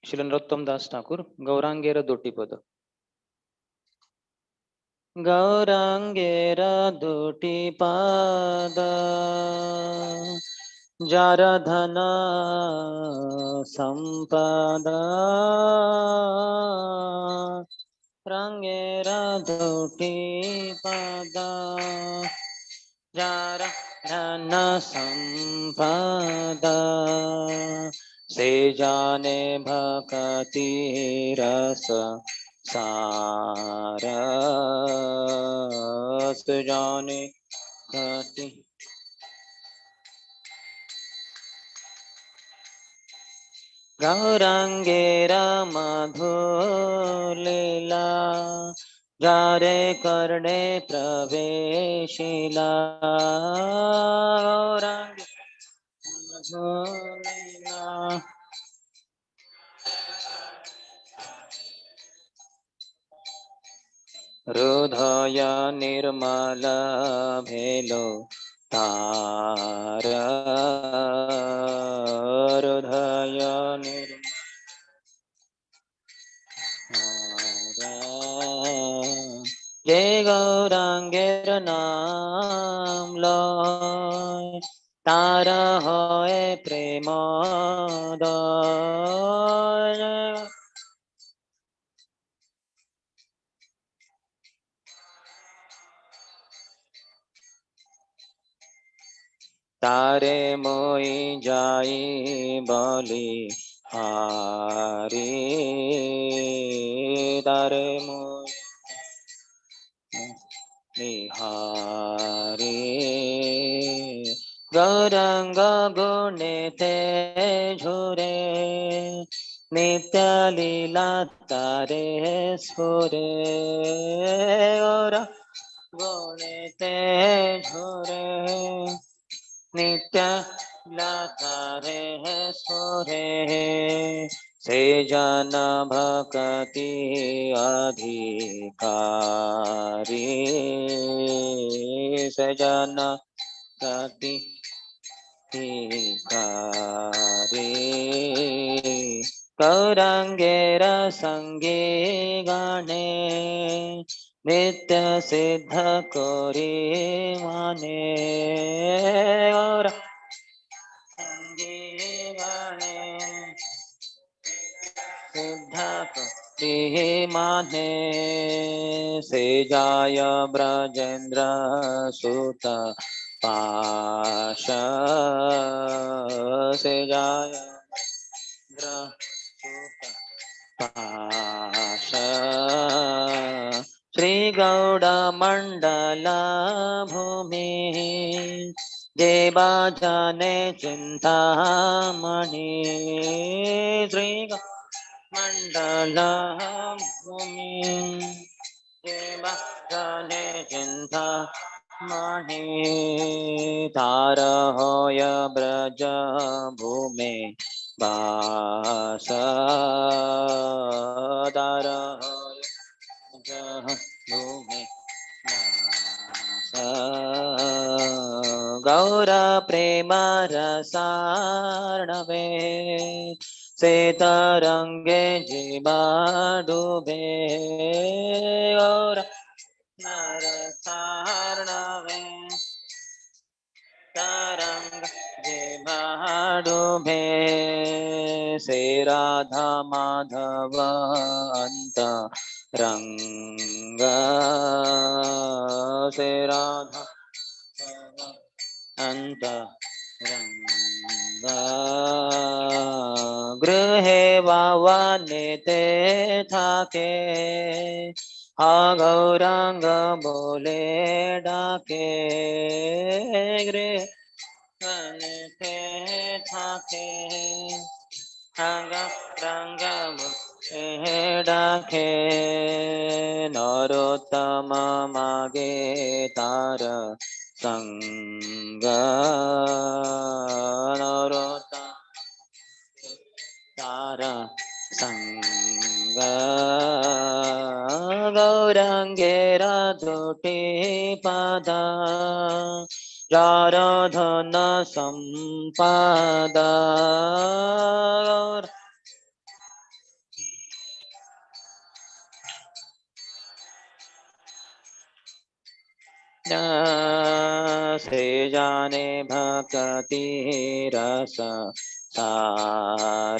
श्री नरोत्तम दास ठाकुर गौरांगेर दोटीपद। गौरांगेर दोटीपद जरधन संपदा रंगेर दोटीपद जरधन संपदा से जाने भक्ति रस सारस जाने भक्ति गौरांगेर मधुलीला जारे करणे प्रवेशिला गौरांगे मधुलीला हृदय निर्मल भेलो तार हृदय निर्मल जय गौरांगेर नाम लय तार होए प्रेमोदय तारे मोई जाई बोली हारी तारे मोई हारी गौरंग गुणे ते झुरे नित्य लीला तारे स्फुरे गौरंग गुणे ते झुरे नित्य लातारे सोरे से जन भक्ति अधिकारी से जन भक्ति अधिकारी गौरांगेर संगे गणे नित्य सिद्ध कोरी माने और संगे गणे सिद्ध कोरी माने से जाय ब्रजेंद्र सुत पाश से जाय पाश श्री गौड़ मंडल भूमि देवा जाने चिंता मणि श्री मंडल भूमि देवा जाने चिंता मणि तार होय ब्रज भूमि बास तार भूमि गौर प्रेम रसार्णवे से तरंगे जीवा डूबे गौर रसार्णवे तरंग जीवा डूबे से राधा माधव अंत रंग से राधा अंत रंग गृहे वावने ते थाके हा गौरांग बोले डाके गृह ते थाके रंग डाके नरोत्तम मागे तार संग नरोत्तम तार Sangha Gaurange Radhote Pada Radhana Sampada से जाने भक्ति रस सार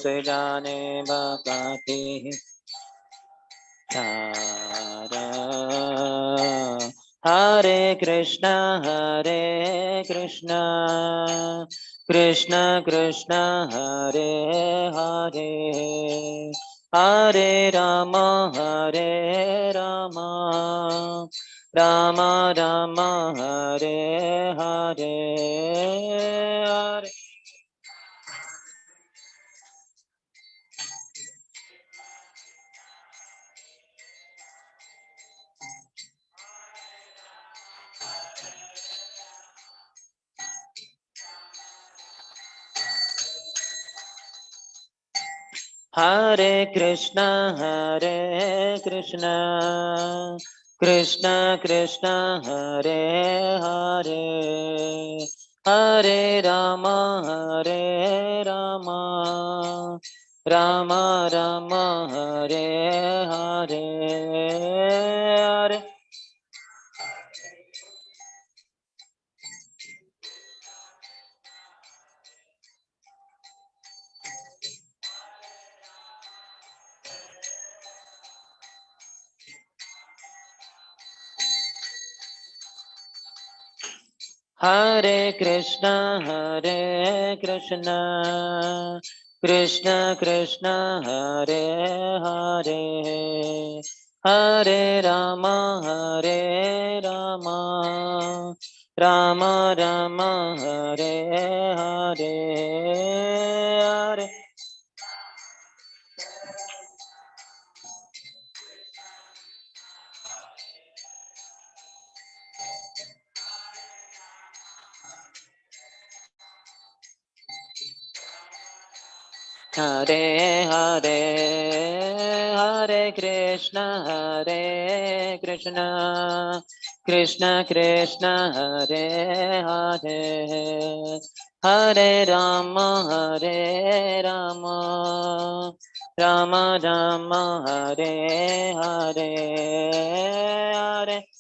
से जाने भक्ति सार हरे Krishna Krishna Krishna Hare Hare Hare Ram Ram Ram Hare Hare Hare Hare Krishna Krishna Krishna Hare Hare Hare Rama Rama Rama Hare Hare Hare Hare Krishna Krishna Krishna Hare Hare Hare Rama Rama Rama Hare Hare Hare Hare Hare Hare Krishna Krishna Krishna Hare Hare Hare Rama Rama Rama Hare Hare Hare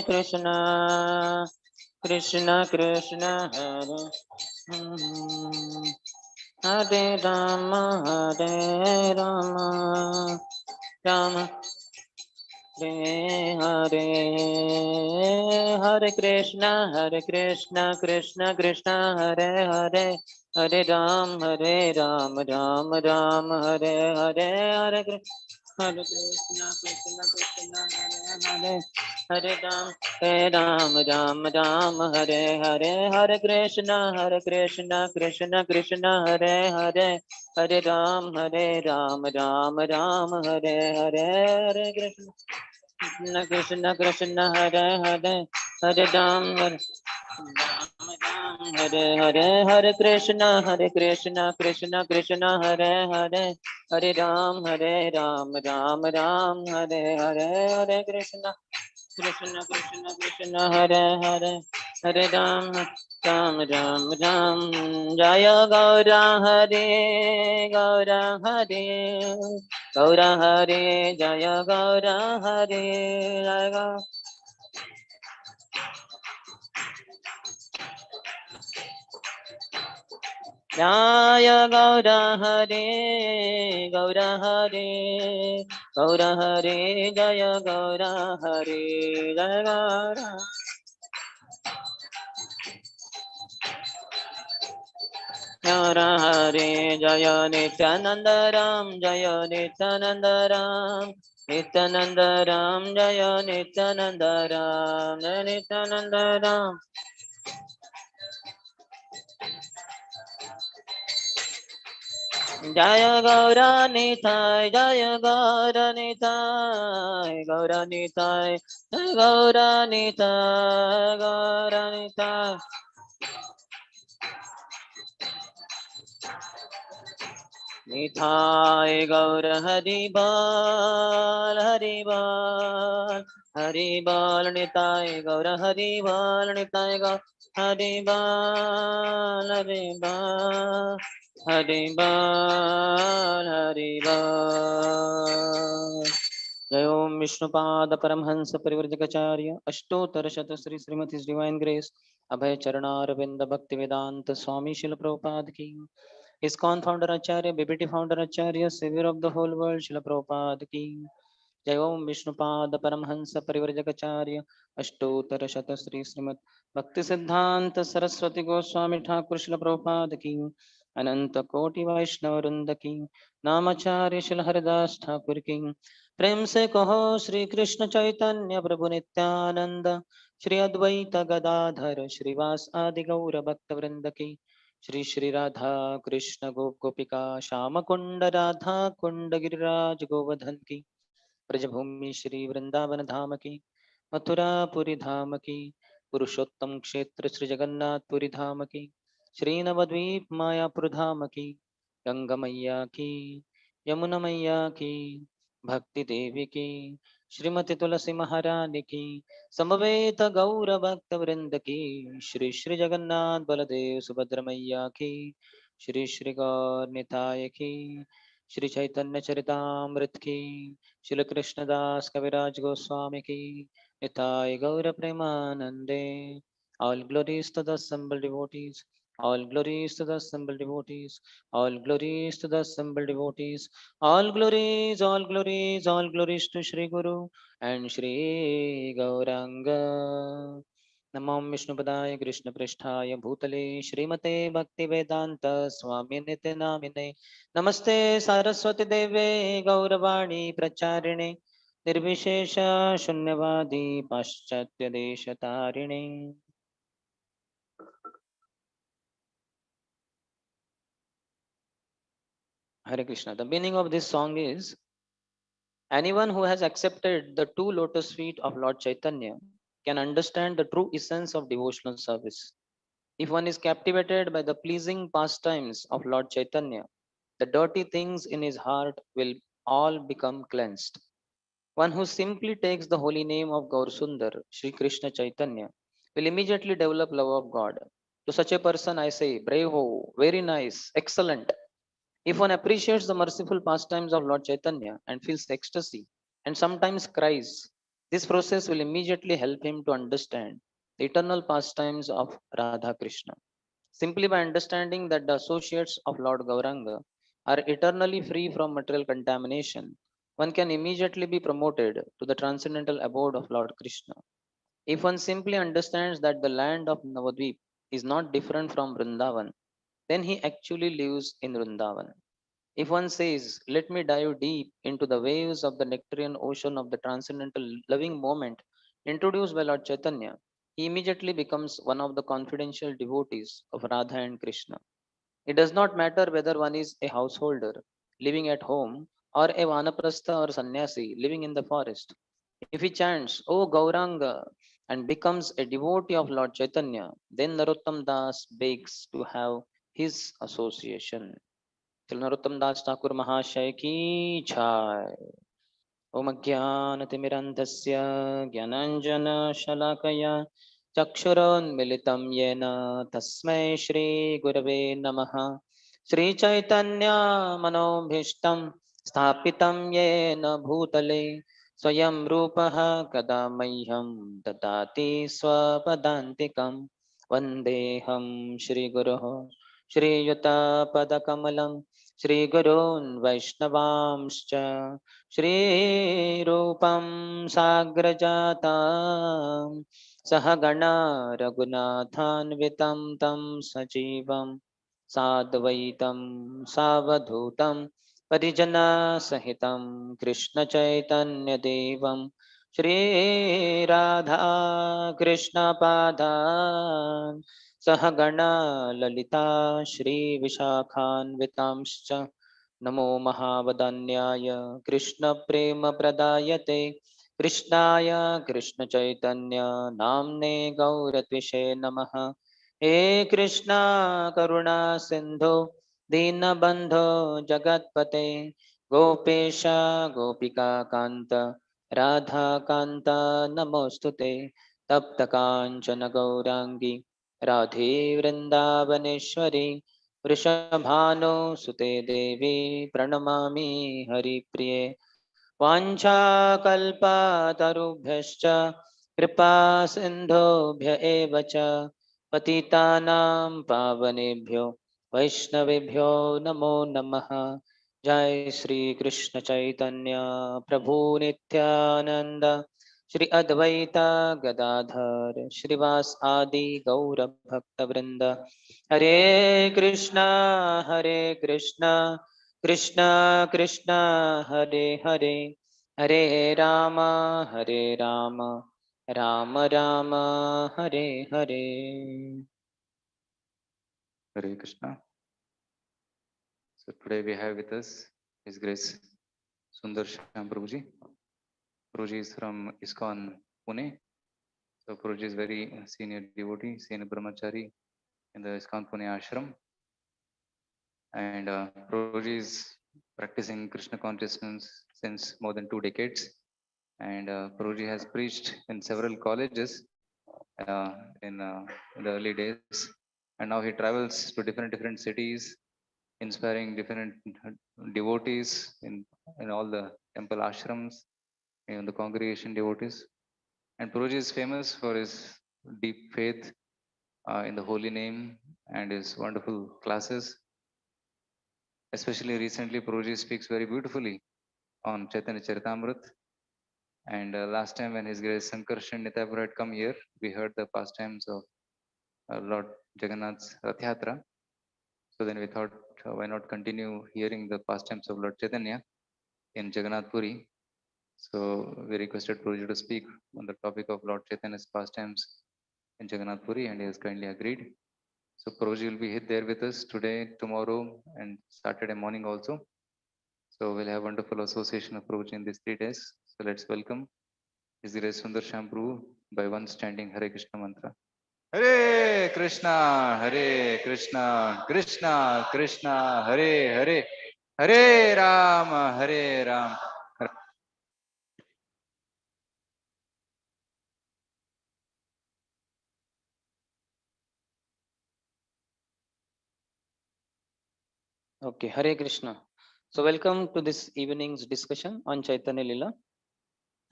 Krishna Krishna Krishna Hare Hare Rama Rama Hare Hare Krishna Krishna Krishna Hare Hare Hare Ram Ram Ram Hare Hare Hare Krishna Krishna Hare Hare Hare Ram Ram Hare Hare Hare Krishna Krishna Krishna Hare Hare Hare Ram Ram Hare Hare Hare Krishna Krishna Hare Hare Hare Ram Hare Hare Hare Krishna Krishna Krishna Hare Hare Hare Ram Ram Hare Hare Hare Krishna Krishna Krishna Hare Hare Hare Ram Ram Jaya Gaura Hare Gaura Hare Gaura Hare Jaya Gaura Hare Jaya Jaya Gaura Hare Gaura Hare Gaura Hare Jaya Gaura Hare Jaya Gaura Gaura Hare Jaya Nityananda Ram Jaya Nityananda Ram Nityananda Ram Jaya Nityananda Ram Jaya Nityananda Ram Jaya Gaura Nitai Jaya Gaura Nitai Gaura Nitai Jaya Gaura Nitai Gaura Nitai Nitai गौर हरि बाल हरि बाल हरि बाल निताय गौर हरि बाल निताय गौर हरि बाल हरि बाल हरि बाल हरि बाल। जय ओम विष्णुपाद परमहंस परिव्रजकाचार्य अष्टोत्तर शत श्री श्रीमती डिवाइन ग्रेस अभय चरणारविंद भक्ति वेदांत स्वामी शिल प्रभुपाद की। ISKCON founder Acharya, BBT founder Acharya, savior of the whole world, Srila Prabhupada ki। जय ओम विष्णुपाद परमहंस परिव्रजकाचार्य अष्टोत्तर शत श्री श्रीमद भक्ति सिद्धांत सरस्वती गोस्वामी ठाकुर श्रील प्रभुपाद की। अनंत कोटि वैष्णव वृंद की। नामाचार्य श्रील हरिदास ठाकुर की। प्रेम से कहो श्री कृष्ण चैतन्य प्रभु नित्यानंद, श्री अद्वैत गदाधर श्रीवास आदि गौर भक्त वृंद की। श्री श्री राधा कृष्ण गोपिका श्याम कुंड राधा कुंड गिरिराज गोवर्धन की। ब्रजभूमि श्री वृंदावन धाम की। मथुरापुरी धाम की। पुरुषोत्तम क्षेत्र श्री जगन्नाथ पुरी धाम की। श्री नवद्वीप मायापुर धाम की। गंगा मैया की। यमुना मैया की। भक्ति देवी की। श्रीमती तुलसी महारानी की। समवेत गौर भक्त वृंद की। श्री श्री जगन्नाथ बलदेव सुभद्र मैया की। श्री श्री गौर निताय की। श्री चैतन्य चरितामृत की। श्री कृष्णदास कविराज गोस्वामी की। निताय गौर प्रेमानंदे। All glories to the assembled devotees. All glories to the assembled devotees. All glories to the assembled devotees. All glories, all glories, all glories to Shri Guru and Shri Gauranga. नमो विष्णुपदाय कृष्णपृष्ठाय भूतले श्रीमते भक्तिवेदांत स्वामी नित्य नामिने। नमस्ते सारस्वती देवे गौरवाणी प्रचारिणे निर्विशेष शून्यवादी पाश्चात्य देश तारिणे। Hare Krishna. The meaning of this song is: anyone who has accepted the two lotus feet of Lord Chaitanya can understand the true essence of devotional service. If one is captivated by the pleasing pastimes of Lord Chaitanya, the dirty things in his heart will all become cleansed. One who simply takes the holy name of Gaur Sundar, Sri Krishna Chaitanya, will immediately develop love of God. To such a person, I say, bravo, very nice, excellent. If one appreciates the merciful pastimes of Lord Chaitanya and feels ecstasy and sometimes cries, this process will immediately help him to understand the eternal pastimes of Radha Krishna. Simply by understanding that the associates of Lord Gauranga are eternally free from material contamination, one can immediately be promoted to the transcendental abode of Lord Krishna. If one simply understands that the land of Navadvip is not different from Vrindavan, then he actually lives in Vrindavan. If one says, let me dive deep into the waves of the nectarian ocean of the transcendental loving moment introduced by Lord Chaitanya, he immediately becomes one of the confidential devotees of Radha and Krishna. It does not matter whether one is a householder living at home or a vanaprastha or sannyasi living in the forest. If he chants, O Gauranga, and becomes a devotee of Lord Chaitanya, then Narottam Das begs to have his association. Shri Narottam दास ठाकुर महाशय की जय। ओम अज्ञानतिमिरन्धस्य ज्ञानाञ्जनशलाकया चक्षुरोन्मिलितं येन तस्मै श्रीगुरवे नमः। श्रीचैतन्यमनोभीष्टं स्थापितं येन भूतले स्वयं रूपः कदा मह्यं ददाति स्वपदान्तिकं। वन्देऽहं श्रीगुरोः श्रीयुतपदकमलं श्रीगुरून् वैष्णवांश्च श्रीरूपं साग्रजातां सहगणा रघुनाथान्वितं तं सजीवं साद्वैतं सावधूतं परिजनसहितं कृष्णचैतन्यदेवं श्रीराधा कृष्णपादान् सहगणा ललिता श्रीविशाखान्वितांश्च नमो महावदन्याय कृष्णप्रेमप्रदायते कृष्णाय कृष्णचैतन्य नाम्ने गौरत्विषे नमः। हे कृष्णा करुणा सिन्धो दीनबन्धो जगत्पते गोपेश गोपिकान्त राधाकान्त नमोऽस्तुते तप्तकाञ्चन गौराङ्गी राधे वृन्दावनेश्वरी वृषभानुसुते देवी प्रणमामि हरिप्रिये वाञ्छाकल्पतरुभ्यश्च कृपा सिन्धुभ्य एव च पतितानां पावनेभ्यो वैष्णवेभ्यो नमो नमः। जय श्री कृष्ण चैतन्य प्रभु नित्यानंद श्री अद्वैत गदाधर श्रीवास आदि गौर भक्त वृंद। हरे Krishna Krishna Krishna Hare Hare Hare Ram Ram Ram Hare Hare. Hare Krishna. So today we have with us His Grace Sundarshyam Prabhuji. Prabhuji is from ISKCON Pune. So Prabhuji is very senior devotee, senior brahmachari in the ISKCON Pune ashram. And Prabhuji is practicing Krishna consciousness since more than 2 decades. And Prabhuji has preached in several colleges uh, in the early days. And now he travels to different cities, inspiring different devotees in all the temple ashrams, in the congregation devotees. And Prabhuji is famous for his deep faith in the holy name and his wonderful classes. Especially recently, Prabhuji speaks very beautifully on Chaitanya Charitamrita. And last time when His Grace Sankarshan Nitapur had come here, we heard the pastimes of Lord Jagannath's Rath Yatra. So then we thought, why not continue hearing the pastimes of Lord Chaitanya in Jagannath Puri? So we requested Prabhuji to speak on the topic of Lord Chaitanya's pastimes in Jagannath Puri, and he has kindly agreed. So Prabhuji will be there with us today, tomorrow, and Saturday morning also. So we'll have wonderful association of Prabhuji in these 3 days. So let's welcome His Grace Sundarshyam Prabhu by one standing Hare Krishna mantra. Hare Krishna, Krishna Krishna, Hare Hare, Hare Ram, Hare Ram. Okay, Hare Krishna. So welcome to this evening's discussion on Chaitanya Lila.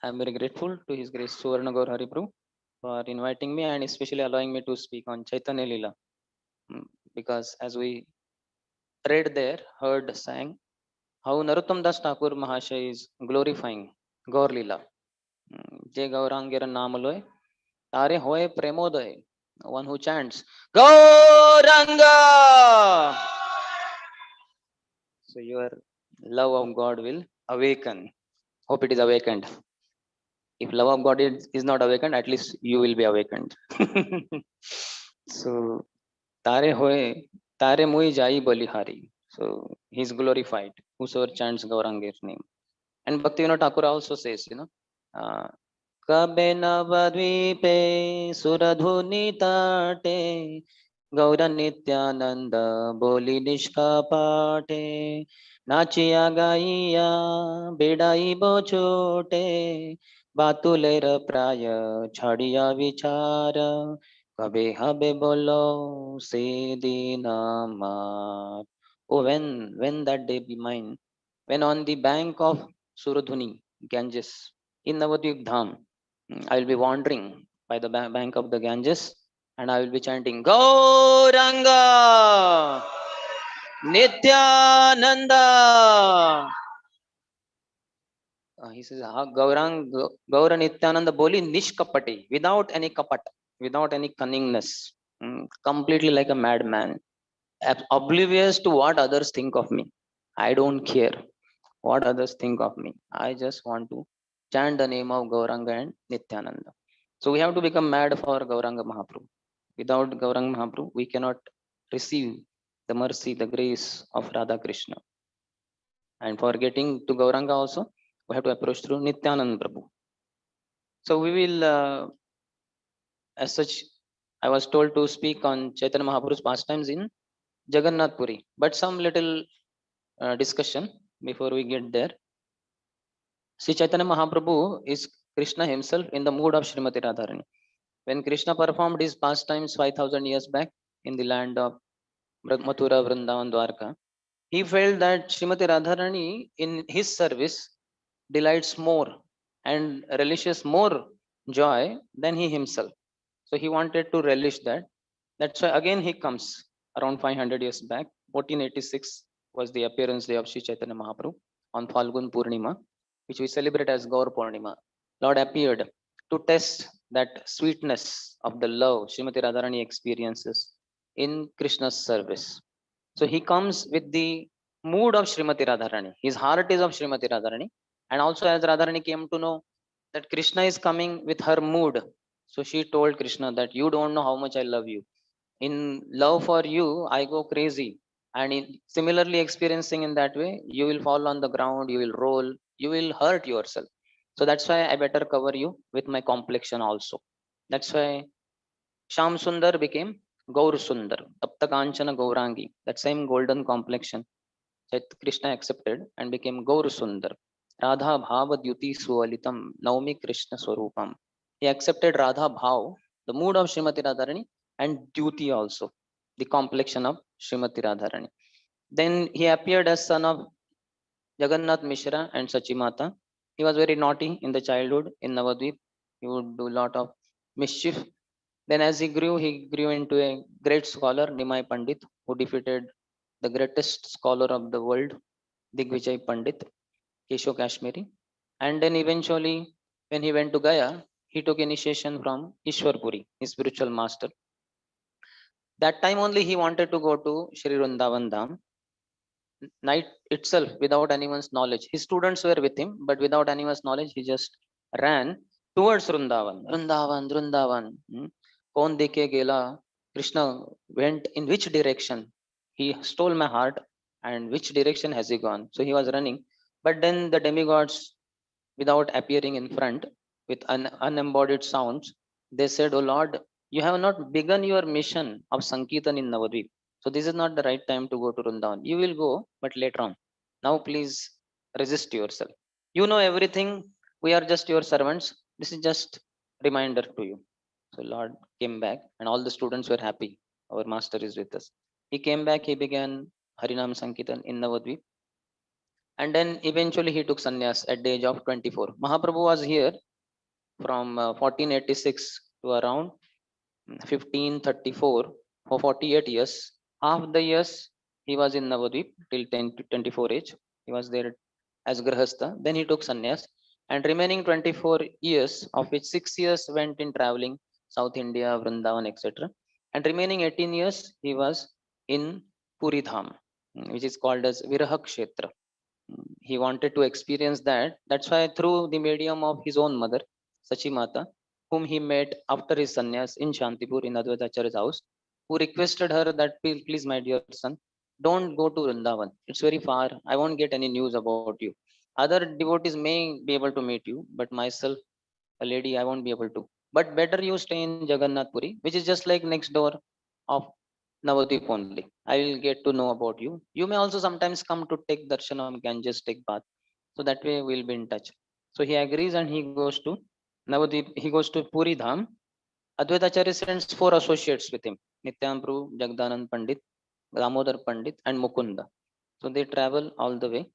I am very grateful to His Grace Suvarna Gaur Hari Prabhu for inviting me and especially allowing me to speak on Chaitanya Lila. Because as we read there, heard, sang, how Narottam Das Thakur Mahasaya is glorifying Gaur Lila. Je Gaurangera Namaloy, Tare Hoye Premoday, one who chants Gauranga. So your love of God will awaken. Hope it is awakened. If love of God is not awakened, at least you will be awakened. So Tare Hoye, Tare Mui Jai Balihari. So he is glorified, whosoever chants Gauranga's name. And Bhaktivinoda Thakur also says, Kabe Navadvipe Suradhuni Tate Gaura Nityananda Boli Nishkapate Nachiya Gaiya Bedai Bochote Batulera Praya Chadiya Vichara Kabe Habe Bolo Sedinama. Oh, when that day be mine, when on the bank of Suradhuni, Ganges, in Navadvip Dham, I will be wandering by the bank of the Ganges and I will be chanting Gauranga Nityananda. He says Gaura Nityananda Boli Nishkapati, without any kapat, without any cunningness, completely like a madman, oblivious to what others think of me. I don't care what others think of me. I just want to chant the name of Gauranga and Nityananda. So we have to become mad for Gauranga Mahaprabhu. Without Gauranga Mahaprabhu, we cannot receive the mercy, the grace of Radha Krishna. And for getting to Gauranga also, we have to approach through Nityananda Prabhu. So we will, as such, I was told to speak on Chaitanya Mahaprabhu's pastimes in Jagannath Puri. But some little discussion before we get there. Sri Chaitanya Mahaprabhu is Krishna himself in the mood of Srimati Radharani. When Krishna performed his pastimes 5000 years back in the land of Mathura, Vrindavan, Dwarka, he felt that Srimati Radharani in his service delights more and relishes more joy than he himself. So he wanted to relish that. That's why again he comes around 500 years back. 1486 was the appearance day of Sri Chaitanya Mahaprabhu on Falgun Purnima, which we celebrate as Gaur Purnima. Lord appeared to test that sweetness of the love Srimati Radharani experiences in Krishna's service. So he comes with the mood of Srimati Radharani. His heart is of Srimati Radharani. And also, as Radharani came to know that Krishna is coming with her mood, so she told Krishna that you don't know how much I love you. In love for you, I go crazy. And similarly, experiencing in that way, you will fall on the ground, you will roll, you will hurt yourself. So that's why I better cover you with my complexion also. That's why Sham Sundar became Gaur Sundar, Tapta Kanchana Gaurangi, that same golden complexion that Krishna accepted and became Gaur Sundar. Radha Bhava Dyuti Sualitam Naumi Krishna Swarupam. He accepted Radha Bhav, the mood of Srimati Radharani, and Dyuti also, the complexion of Srimati Radharani. Then he appeared as son of Jagannath Mishra and Sachimata. He was very naughty in the childhood in Navadvip. He would do a lot of mischief. Then as he grew into a great scholar, Nimai Pandit, who defeated the greatest scholar of the world, Digvijay Pandit, Kesho Kashmiri. And then eventually, when he went to Gaya, he took initiation from Ishwar Puri, his spiritual master. That time only he wanted to go to Sri Vrindavan Dham, night itself without anyone's knowledge. His students were with him, but without anyone's knowledge, he just ran towards Vrindavan. Vrindavan, Vrindavan. Kaun deke gela? Krishna went in which direction? He stole my heart, and which direction has he gone? So he was running. But then the demigods, without appearing in front with unembodied sounds, they said, "O Lord, you have not begun your mission of Sankirtan in Navadvip. So this is not the right time to go to Vrindavan. You will go, but later on. Now please resist yourself. You know everything. We are just your servants. This is just reminder to you." So Lord came back, and all the students were happy. Our master is with us. He came back. He began Harinam Sankirtan in Navadvip, and then eventually he took sannyas at the age of 24. Mahaprabhu was here from 1486 to around 1534 for 48 years. Half the years he was in Navadvip till 10 to 24 age. He was there as Grahastha. Then he took sannyas, and remaining 24 years, of which 6 years went in traveling South India, Vrindavan, etc. And remaining 18 years he was in Puri Dham, which is called as Viraha Kshetra. He wanted to experience that. That's why through the medium of his own mother, Sachimata, whom he met after his sannyas in Shantipur in Advaitacharya's house, who requested her that, please, my dear son, don't go to Vrindavan. It's very far. I won't get any news about you. Other devotees may be able to meet you, but myself, a lady, I won't be able to. But better you stay in Jagannath Puri, which is just like next door of Navadvip only. I will get to know about you. You may also sometimes come to take darshan of Ganges, take bath. So that way we'll be in touch. So he agrees and he goes to Navadvip. He goes to Puri Dham. Advaitacharya sends 4 associates with him: Nityanprabhu, Jagdanand Pandit, Damodar Pandit, and Mukunda. So they travel all the way.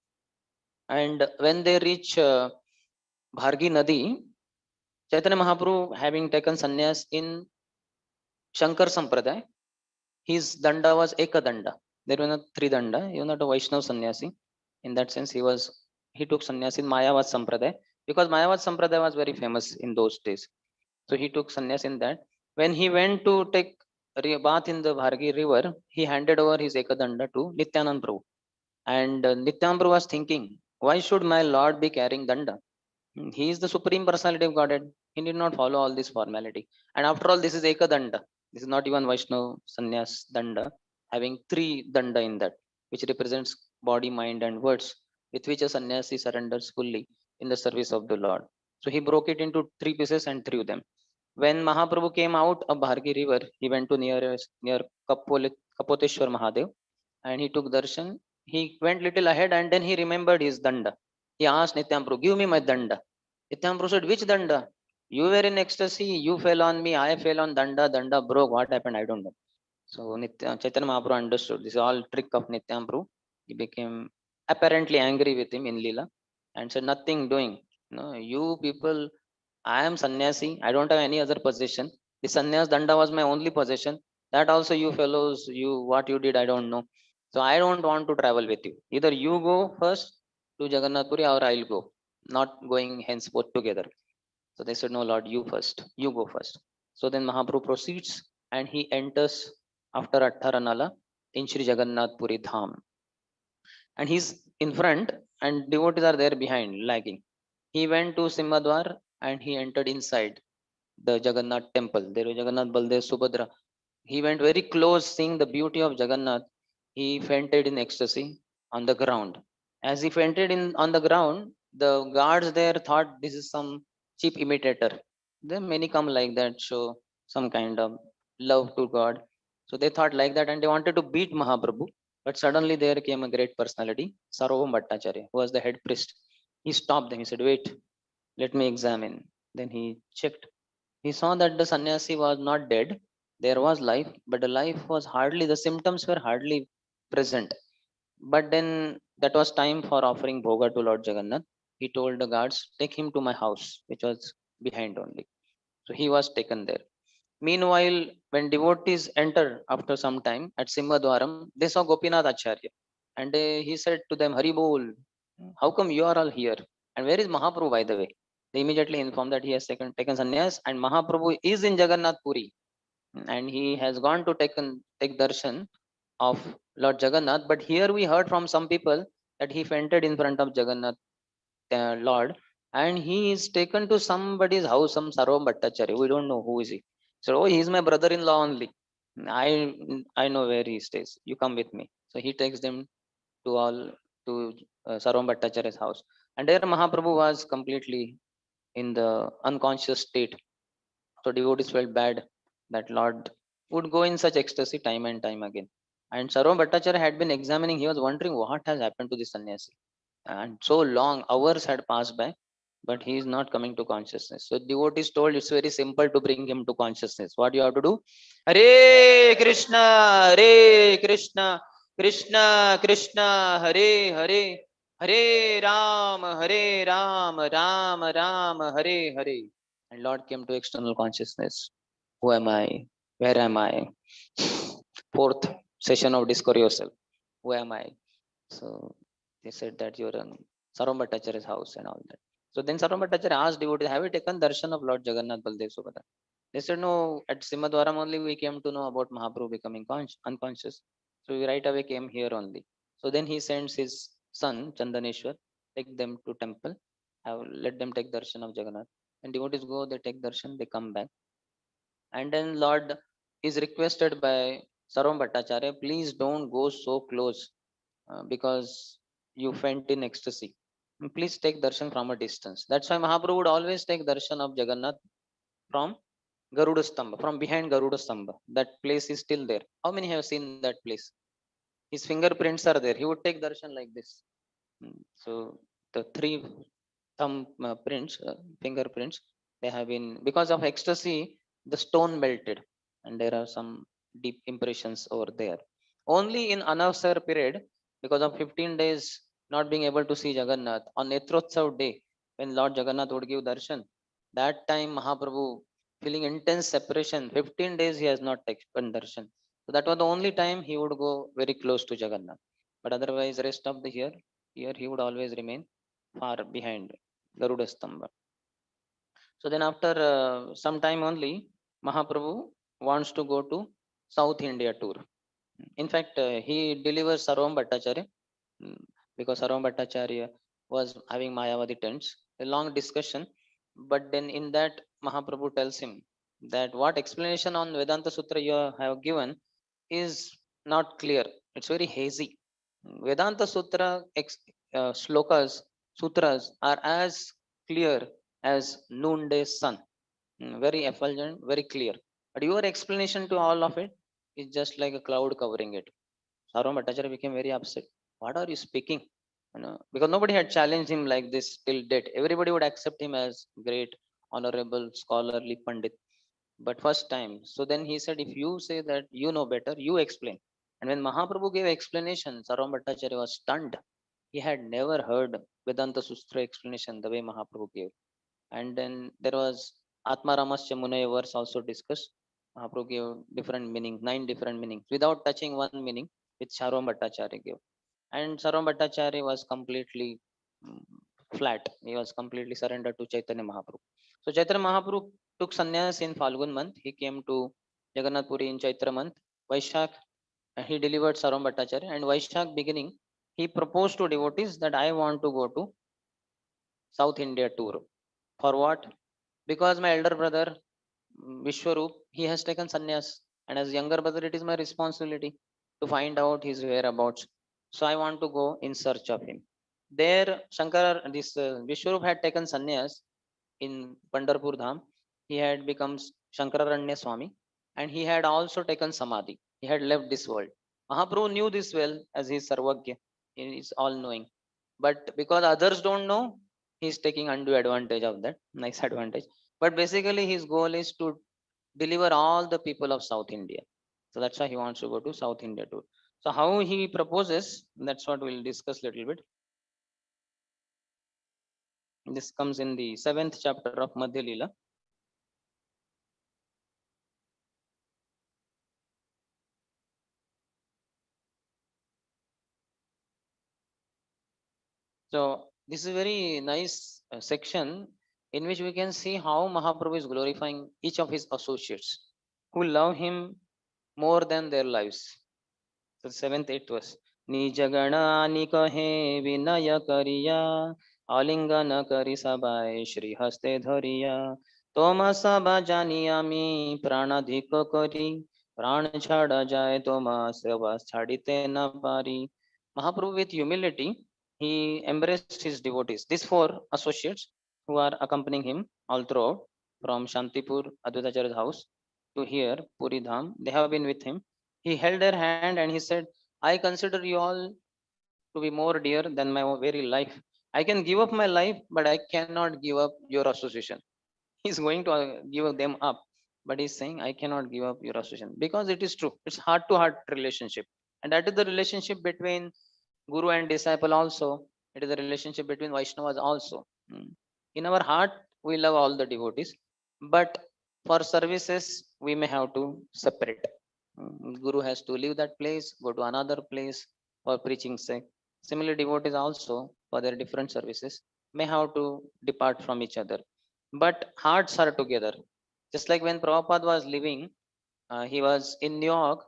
And when they reach Bhargi Nadi, Chaitanya Mahaprabhu, having taken sannyas in Shankar Sampradaya, his danda was Ekadanda. There were not 3 danda. He was not a Vaishnava sannyasi. In that sense, he took sannyas in Mayavad Sampradaya, because Mayavad Sampradaya was very famous in those days. So he took sannyas in that. When he went to take bath in the Bhargi river, he handed over his Ekadanda to Nityanand Prabhu. And Nityanand Prabhu was thinking, why should my Lord be carrying danda? He is the supreme personality of Godhead. He need not follow all this formality. And after all, this is Ekadanda. This is not even Vaishnav Sannyas Danda, having 3 danda in that, which represents body, mind, and words, with which a sannyasi surrenders fully in the service of the Lord. So he broke it into 3 pieces and threw them. When Mahaprabhu came out of Bhargi river, he went to near Kapoteshwar Mahadev. and he took darshan. He went little ahead and then he remembered his danda. He asked Nityanpuru, give me my danda. Nityanpuru said, which danda? You were in ecstasy, you fell on me, I fell on danda, danda broke. What happened? I don't know. So Chaitanya Mahaprabhu understood this is all trick of Nityanpuru. He became apparently angry with him in Leela and said, nothing doing. No, you people, I am sannyasi. I don't have any other possession. The sannyas danda was my only possession. That also you fellows, you what you did, I don't know. So I don't want to travel with you. Either you go first to Jagannath Puri or I'll go. Not going henceforth together. So they said, no, Lord, you first. You go first. So then Mahaprabhu proceeds and he enters after Attaranala in Sri Jagannath Puri Dham. And he's in front and devotees are there behind, lagging. He went to Simhadwar and he entered inside the Jagannath temple. There was Jagannath, Baldev, Subhadra. He went very close, seeing the beauty of Jagannath. He fainted in ecstasy on the ground. As he fainted in on the ground, the guards there thought this is some cheap imitator. There many come like that, show some kind of love to God. So they thought like that and they wanted to beat Mahaprabhu. But suddenly there came a great personality, Sarvam Bhattacharya, who was the head priest. He stopped them. He said, wait, let me examine. Then he checked. He saw that the sannyasi was not dead. There was life, but the life was hardly, the symptoms were hardly present. But then that was time for offering bhoga to Lord Jagannath. He told the guards, take him to my house, which was behind only. So he was taken there. Meanwhile, when devotees entered after some time at Simhadwaram, they saw Gopinath Acharya. And he said to them, Hari Bol, how come you are all here? And where is Mahaprabhu, by the way? They immediately informed that he has taken sannyas and Mahaprabhu is in Jagannath Puri. And he has gone to take darshan of Lord Jagannath. But here we heard from some people that he fainted in front of Jagannath Lord, and he is taken to somebody's house, some Sarvam Bhattacharya. We don't know who is he. So, oh, he is my brother-in-law only. I know where he stays. You come with me. So he takes them to all to Sarvam Bhattacharya's house, and there Mahaprabhu was completely in the unconscious state. So devotees felt bad that Lord would go in such ecstasy time and time again. And Sarvam Bhattacharya had been examining. He was wondering what has happened to this sannyasi and so long hours had passed by, but he is not coming to consciousness. So devotees told it's very simple to bring him to consciousness. What you have to do? Hare Krishna, Hare Krishna, Krishna Krishna, Hare Hare, Hare Ram, Hare Ram, Ram Ram, Hare Hare. And Lord came to external consciousness. Who am I? Where am I? Fourth session of Discover Yourself. Who am I? So they said that you're in Sarvam Bhattacharya's house and all that. So then Sarvam Bhattacharya asked devotees, have you taken darshan of Lord Jagannath Baldev Subhadra? They said, no, at Simhadwaram only we came to know about Mahaprabhu becoming unconscious. So we right away came here only. So then he sends his son, Chandaneshwar, take them to temple, let them take darshan of Jagannath. And devotees go, they take darshan, they come back. And then Lord is requested by Sarvam Bhattacharya, please don't go so close because you faint in ecstasy. Please take darshan from a distance. That's why Mahaprabhu would always take darshan of Jagannath from Garuda Stamba, from behind Garuda Stamba. That place is still there. How many have seen that place? His fingerprints are there. He would take darshan like this. So the three thumb prints, fingerprints, they have been, because of ecstasy, the stone melted and there are some deep impressions over there. Only in Anavsar period, because of 15 days not being able to see Jagannath, on Netrotsav day, when Lord Jagannath would give darshan, that time Mahaprabhu feeling intense separation, 15 days he has not taken darshan. So that was the only time he would go very close to Jagannath. But otherwise, rest of the year he would always remain far behind Garuda Stamba. So then after some time only, Mahaprabhu wants to go to South India tour. In fact, he delivers Sarvam Bhattacharya because Sarvam Bhattacharya was having Mayavadi tents. A long discussion, but then in that Mahaprabhu tells him that what explanation on Vedanta Sutra you have given is not clear. It's very hazy. Vedanta Sutra slokas, sutras are as clear as noonday sun. Very effulgent, very clear. But your explanation to all of it is just like a cloud covering it. Sarvam Bhattacharya became very upset. What are you speaking? Because nobody had challenged him like this till date. Everybody would accept him as great, honorable, scholarly Pandit. But first time. So then he said, if you say that you know better, you explain. And when Mahaprabhu gave explanation, Sarvam Bhattacharya was stunned. He had never heard Vedanta Sustra explanation the way Mahaprabhu gave. And then there was Atma Ramasya Munaya verse also discussed. Mahaprabhu gave different meaning, 9 different meanings, without touching one meaning, which Sarvam Bhattacharya gave. And Sarvam Bhattacharya was completely mm, flat. He was completely surrendered to Chaitanya Mahaprabhu. So Chaitanya Mahaprabhu took sannyas in Falgun month. He came to Jagannath Puri in Chaitra month. Vaishak, he delivered Sarvam Bhattacharya. And Vaishak beginning, he proposed to devotees that I want to go to South India tour. For what? Because my elder brother Vishwarup, he has taken sannyas, and as younger brother, it is my responsibility to find out his whereabouts. So I want to go in search of him. There, Vishwarup had taken sannyas in Pandharpur Dham. He had become Shankararanya Swami, and he had also taken samadhi. He had left this world. Mahaprabhu knew this well as he is Sarvagya. He is all knowing. But because others don't know, he is taking undue advantage of that. Nice advantage. But basically, his goal is to deliver all the people of South India. So that's why he wants to go to South India tour. So how he proposes, that's what we'll discuss a little bit. This comes in the 7th chapter of Madhya Lila. So this is a very nice section in which we can see how Mahaprabhu is glorifying each of his associates who love him more than their lives. So 7th 8th verse. Nijagana kahe vinaya kariya alingana kari sabai Shri haste dhariya toma sabha janiyami pranadhiko kari pran chhada jay toma seva chhadite na pari. Mahaprabhu with humility he embraced his devotees. These 4 associates who are accompanying him all throughout from Shantipur Advaitacharya's house to here Puri Dham. They have been with him. He held their hand and he said, I consider you all to be more dear than my very life. I can give up my life, but I cannot give up your association. He's going to give them up, but he's saying, I cannot give up your association because it is true. It's heart to heart relationship. And that is the relationship between Guru and disciple also. It is a relationship between Vaishnavas also. In our heart, we love all the devotees, but for services, we may have to separate. Guru has to leave that place, go to another place for preaching sake. Similarly, devotees also, for their different services, may have to depart from each other. But hearts are together. Just like when Prabhupada was living, he was in New York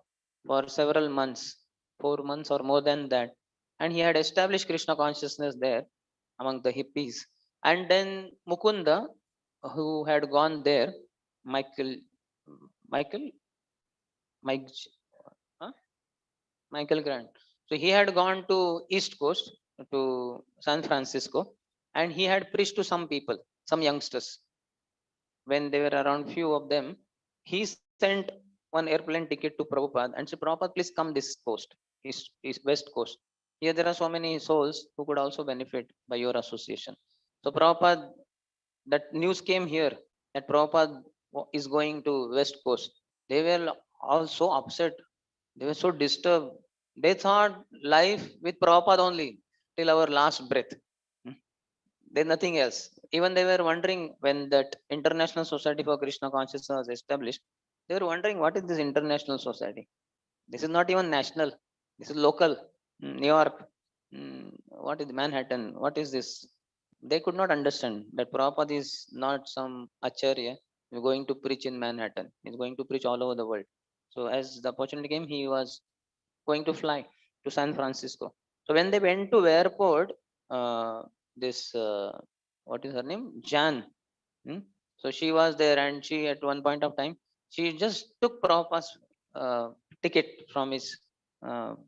for several months, 4 months or more than that, and he had established Krishna consciousness there among the hippies. And then Mukunda, who had gone there, Michael, Michael, Mike, huh? Michael Grant. So he had gone to East Coast to San Francisco, and he had preached to some people, some youngsters. When they were around few of them, he sent one airplane ticket to Prabhupada and said, Prabhupada, please come this coast, East West Coast. Here there are so many souls who could also benefit by your association. So Prabhupada, that news came here that Prabhupada is going to West Coast. They were all so upset. They were so disturbed. They thought life with Prabhupada only till our last breath. Hmm. There's nothing else. Even they were wondering when that International Society for Krishna Consciousness was established. They were wondering what is this international society? This is not even national. This is local. New York. What is Manhattan? What is this? They could not understand that Prabhupada is not some acharya going to preach in Manhattan. He's going to preach all over the world. So as the opportunity came, he was going to fly to San Francisco. So when they went to airport, this what is her name? Jan. Hmm? So she was there, and she at one point of time she just took Prabhupada's ticket from his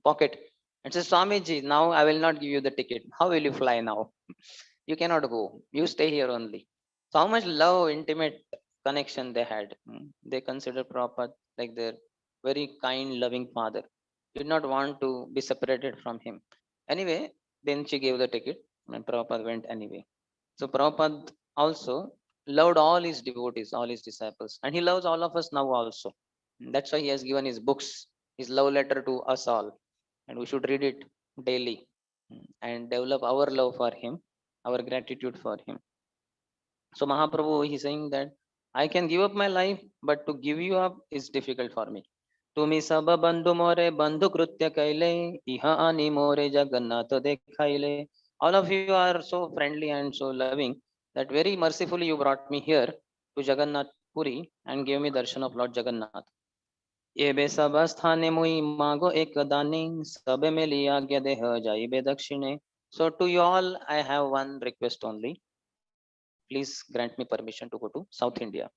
pocket and said, Swamiji, now I will not give you the ticket. How will you fly now? You cannot go. You stay here only. So how much love, intimate connection they had. They considered Prabhupada like their very kind, loving father. did not want to be separated from him. Anyway, then she gave the ticket and Prabhupada went anyway. So Prabhupada also loved all his devotees, all his disciples, and he loves all of us now also. That's why he has given his books, his love letter to us all, and we should read it daily, and develop our love for him, our gratitude for him. So Mahaprabhu, he's saying that I can give up my life, but to give you up is difficult for me. तुम्ही सब बंधु मोरे बंधु कृत्य कैले इहा आणि मोरे Jagannath देखाइले. All of you are so friendly and so loving that very mercifully you brought me here to Jagannath Puri and gave me darshan of Lord Jagannath. एबे सब स्थाने मुई मागो एक दानी सब में लिया आज्ञा देह जाइबे दक्षिणे. So to you all I have one request only. Please grant me permission to go to South India.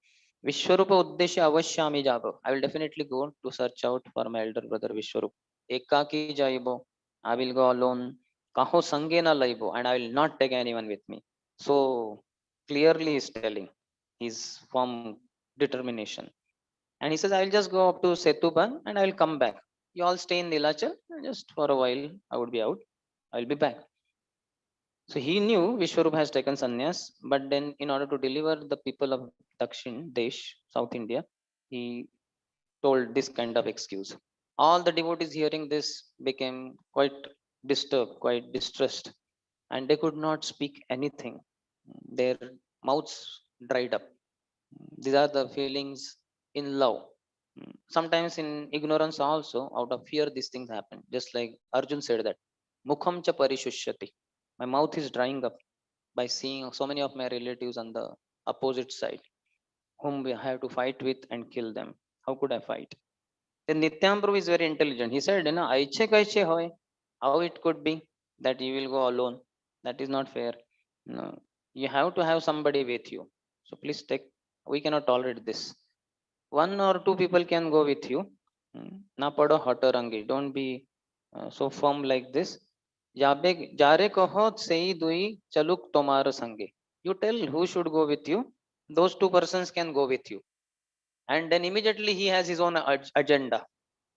विश्वरूप उद्देश्य अवश्य आम्ही जाबो. I will definitely go to search out for my elder brother Vishwarup. एकाकी जाइबो. I will go alone. काहो संगे ना लइबो, and I will not take anyone with me. So clearly he is telling his firm determination. And he says, I will just go up to Setuban and I will come back. You all stay in Nilachal, just for a while I would be out. I will be back. So he knew Vishwarup has taken sannyas, but then in order to deliver the people of Dakshin Desh, South India, he told this kind of excuse. All the devotees hearing this became quite disturbed, quite distressed, and they could not speak anything. Their mouths dried up. These are the feelings in love. Sometimes in ignorance also, out of fear, these things happen. Just like Arjun said that, Mukham cha parishushati. My mouth is drying up by seeing so many of my relatives on the opposite side, whom we have to fight with and kill them. How could I fight? Then Nityam Prabhu is very intelligent. He said, aiche kaiche hoy. How it could be that you will go alone? That is not fair. No, you have to have somebody with you. So please take. We cannot tolerate this. One or two people can go with you. Na pado hatarangi. Don't be so firm like this. Jabe jare kaho sei dui chaluk tomar sange. You tell who should go with you. Those two persons can go with you. And then immediately he has his own agenda,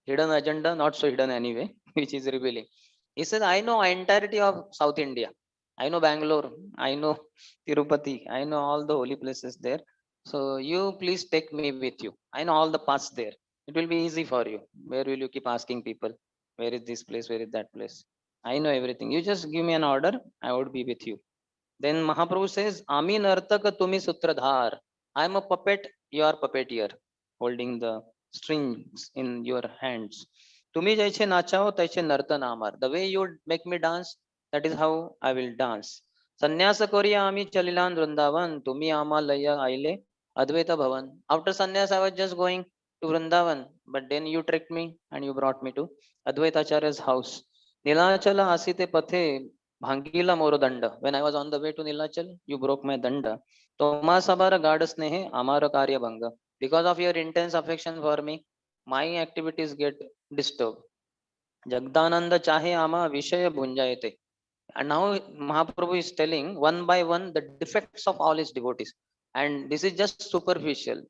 hidden agenda, not so hidden anyway, which is revealing. He says, I know entirety of South India. I know Bangalore. I know Tirupati. I know all the holy places there. So you please take me with you. I know all the paths there. It will be easy for you. Where will you keep asking people, where is this place, where is that place? I know everything. You just give me an order, I would be with you. Then Mahaprabhu says, Ami nartaka tumi sutradhar. I am a puppet, you are puppeteer, holding the strings in your hands. तुम्ही जैसे नाचाओ तैसे नर्तन आमार. The way you make me dance, that is how I will dance. संन्यास करिया आम्ही चलिलान वृंदावन, तुम्ही आम्हाला आईले Advaita Bhavan. After sannyas, I was just going to Vrindavan, but then you tricked me and you brought me to Advaita Acharya's house. Nilachala asite pathe bhangila moro danda. When I was on the way to Nilachal, you broke my danda. Toma sabara gada snehe amara karya bhanga. Because of your intense affection for me, my activities get disturbed. Jagdananda chahe ama vishaya bhunjayate. And now Mahaprabhu is telling one by one the defects of all his devotees. And this is just superficial.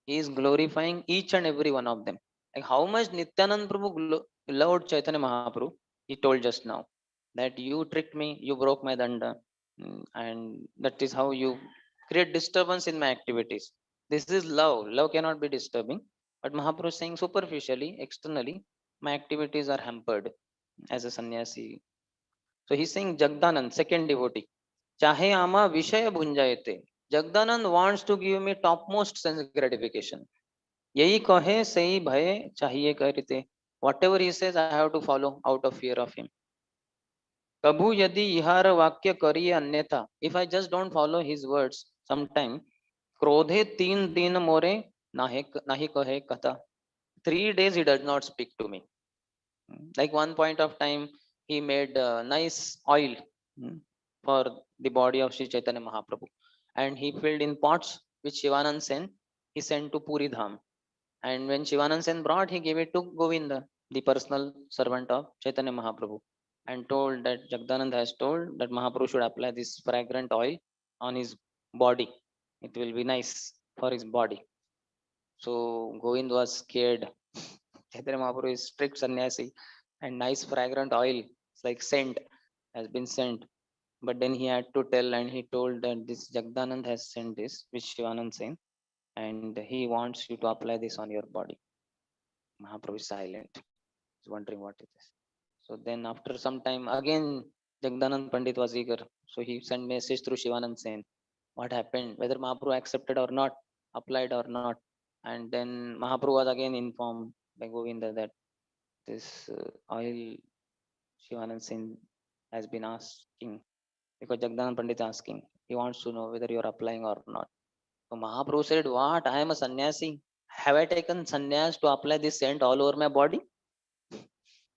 He is glorifying each and every one of them. Like how much Nityanand Prabhu loved Chaitanya Mahaprabhu, he told just now. That you tricked me, you broke my danda, and that is how you create disturbance in my activities. This is love. Love cannot be disturbing. But Mahaprabhu is saying superficially, externally, my activities are hampered as a sannyasi. So he's saying Jagdanand, second devotee. Chahe ama vishaya bhunjayate. Jagdanand wants to give me topmost sense gratification. Yahi kahe sahi bhaye chahiye karite. Whatever he says, I have to follow out of fear of him. Kabhu yadi ihara vakya kariye अन्यथा. If I just don't follow his words sometime, krodhe teen din more nahi kahe kata. 3 days he does not speak to me. Like one point of time, he made nice oil for the body of Sri Chaitanya Mahaprabhu, and he filled in pots which Shivanand sent. He sent to Puri Dham, and when Shivanand Sen brought, he gave it to Govinda, the personal servant of Chaitanya Mahaprabhu, and told that Jagdanand has told that Mahaprabhu should apply this fragrant oil on his body. It will be nice for his body. So Govind was scared. Chaitanya Mahaprabhu is strict sannyasi. and nice fragrant oil. It's like scent has been sent. But then he had to tell, and he told that this Jagdanand has sent this, which Shivanand sent, and he wants you to apply this on your body. Mahaprabhu is silent. He's wondering what it is. So then after some time, again Jagdanand Pandit was eager. So he sent message through Shivanand saying, what happened, whether Mahaprabhu accepted or not, applied or not. And then Mahaprabhu was again informed by Govinda that this oil Shivanand Singh has been asking, because Jagdanand Pandit is asking. He wants to know whether you are applying or not. So Mahaprabhu said, what? I am a sannyasi. Have I taken sannyas to apply this scent all over my body?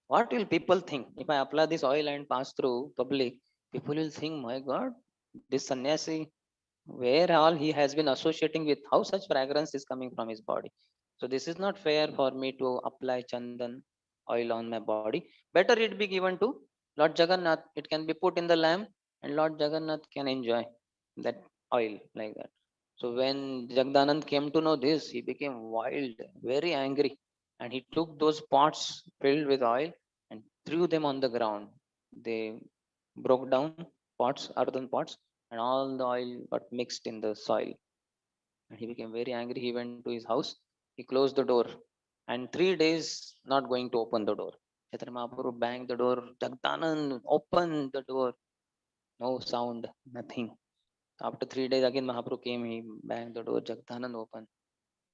What will people think if I apply this oil and pass through public? People will think, my God, this sannyasi, where all he has been associating with, how such fragrance is coming from his body. So this is not fair for me to apply chandan oil on my body. Better it be given to Lord Jagannath. It can be put in the lamp, and Lord Jagannath can enjoy that oil like that. So when Jagdanand came to know this, he became wild, very angry, and he took those pots filled with oil and threw them on the ground. They broke down, pots, earthen pots, and all the oil got mixed in the soil. And he became very angry. He went to his house, he closed the door, and 3 days not going to open the door. Chaitanya Mahaprabhu banged the door. Jagdanand, open the door. No sound, nothing. After 3 days, again Mahaprabhu came. He banged the door. Jagdanand opened,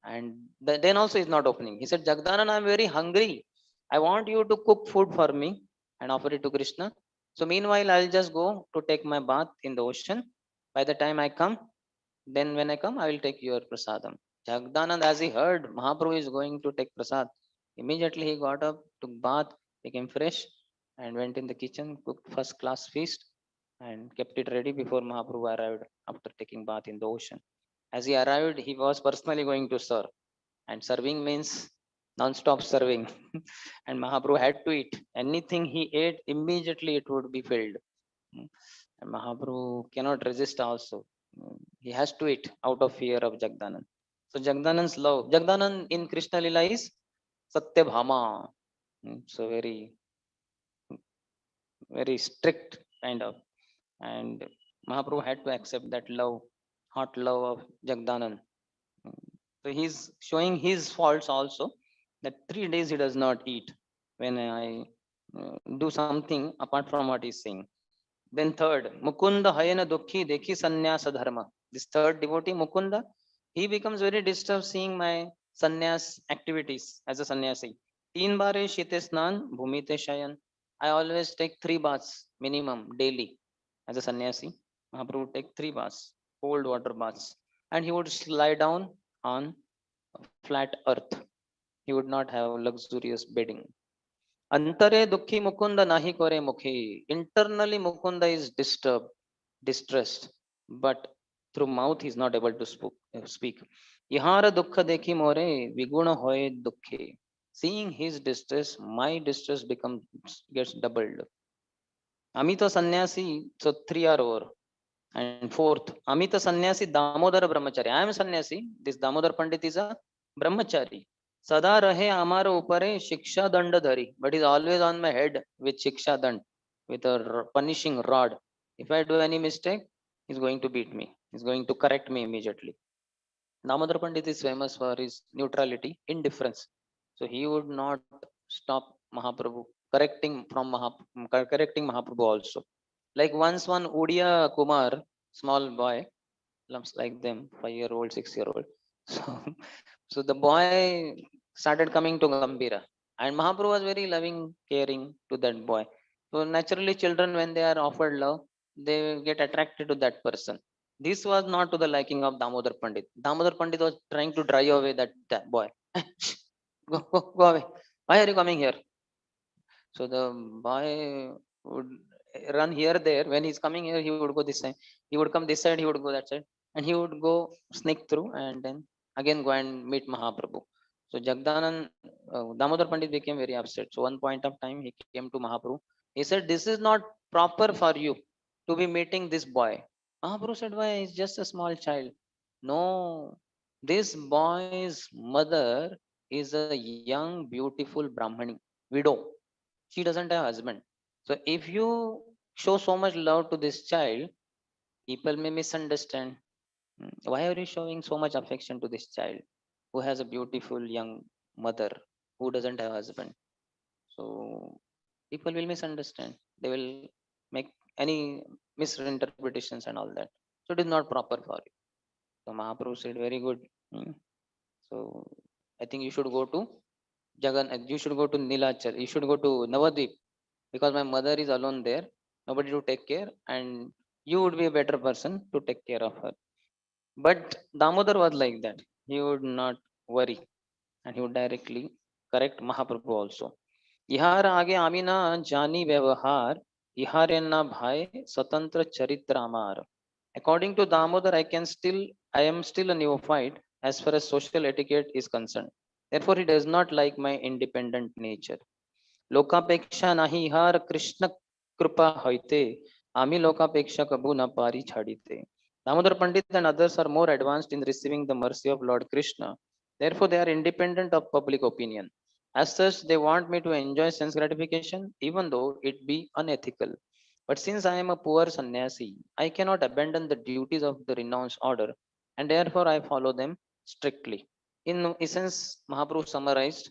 and then also he's not opening. He said, Jagdanand, I'm very hungry. I want you to cook food for me and offer it to Krishna. So meanwhile, I'll just go to take my bath in the ocean. By the time I come, then when I come, I will take your prasadam. Jagdanand, as he heard Mahaprabhu is going to take prasad, immediately he got up, took bath, became fresh, and went in the kitchen, cooked first class feast, and kept it ready before Mahaprabhu arrived after taking bath in the ocean. As he arrived, he was personally going to serve, and serving means non-stop serving. And Mahaprabhu had to eat. Anything he ate, immediately it would be filled. Mm. And Mahaprabhu cannot resist also. He has to eat out of fear of Jagdanand. So Jagdanand's love. Jagdanand in Krishna Lila is Satyabhama. So very, very strict kind of. And Mahaprabhu had to accept that love, hot love of Jagdanand. Mm. So he's showing his faults also, that 3 days he does not eat when I do something apart from what he's saying. Then third, Mukunda Hayana Dukhi Dekhi Sannyasa Dharma. This third devotee, Mukunda, he becomes very disturbed seeing my sannyas activities as a sannyasi. Teen bare shite snan, bhumite shayan. I always take 3 baths minimum daily as a sannyasi. Mahaprabhu would take 3 baths, cold water baths, and he would lie down on flat earth. He would not have luxurious bedding. Antare dukhi mukunda nahi kore mukhi. Internally Mukunda is disturbed, distressed, but through mouth he is not able to speak. Ihara dukkha dekhi more viguna hoye dukhe. Seeing his distress, my distress becomes gets doubled. Amita sannyasi, so 3 are over. And fourth, Amita sannyasi Damodara brahmachari. I am a sannyasi. This Damodar Pandit is a brahmachari. Sada rahe amaro upare shiksha danda dhari. But he's always on my head with shiksha dand, with a punishing rod. If I do any mistake, he's going to beat me. He's going to correct me immediately. Damodar Pandit is famous for his neutrality, indifference. So he would not stop Mahaprabhu correcting Mahaprabhu also. Like once one Udiya Kumar, small boy, lumps like them, 5-year-old, 6-year-old. So, so the boy started coming to Gambira, and Mahaprabhu was very loving, caring to that boy. So naturally, children when they are offered love, they get attracted to that person. This was not to the liking of Damodar Pandit. Damodar Pandit was trying to drive away that boy. Go away. Why are you coming here? So the boy would run here there. When he's coming here, he would go this side. He would come this side. He would go that side, and he would go sneak through, and then again go and meet Mahaprabhu. So Jagdanand, Damodar Pandit became very upset. So one point of time, he came to Mahaprabhu. He said, "This is not proper for you to be meeting this boy." Mahaprabhu said, "Why? He's just a small child." No, this boy's mother is a young, beautiful Brahmani, widow. She doesn't have husband. So if you show so much love to this child, people may misunderstand. Why are you showing so much affection to this child who has a beautiful young mother who doesn't have husband? So people will misunderstand. They will make any misinterpretations and all that. So it is not proper for you. So Mahaprabhu said, very good. Hmm. So I think you should go to you should go to Nilachal, you should go to Navadvip, because my mother is alone there, nobody to take care, and you would be a better person to take care of her. But Damodar was like that. He would not worry, and he would directly correct Mahaprabhu also. इहार आगे आमी ना जानी व्यवहार, इहारे ना भाई स्वतंत्र चरित्र अमार. According to Damodar, I am still a neophyte as far as social etiquette is concerned. Therefore, he does not like my independent nature. लोकापेक्षा नाही हार कृष्ण कृपा होते आम्ही लोकापेक्षा कबू न पारी छाडिते. Damodar Pandit and others are more advanced in receiving the mercy of Lord Krishna. Therefore, they are independent of public opinion. As such, they want me to enjoy sense gratification, even though it be unethical. But since I am a poor sannyasi, I cannot abandon the duties of the renounced order, and therefore I follow them strictly. In essence, Mahaprabhu summarized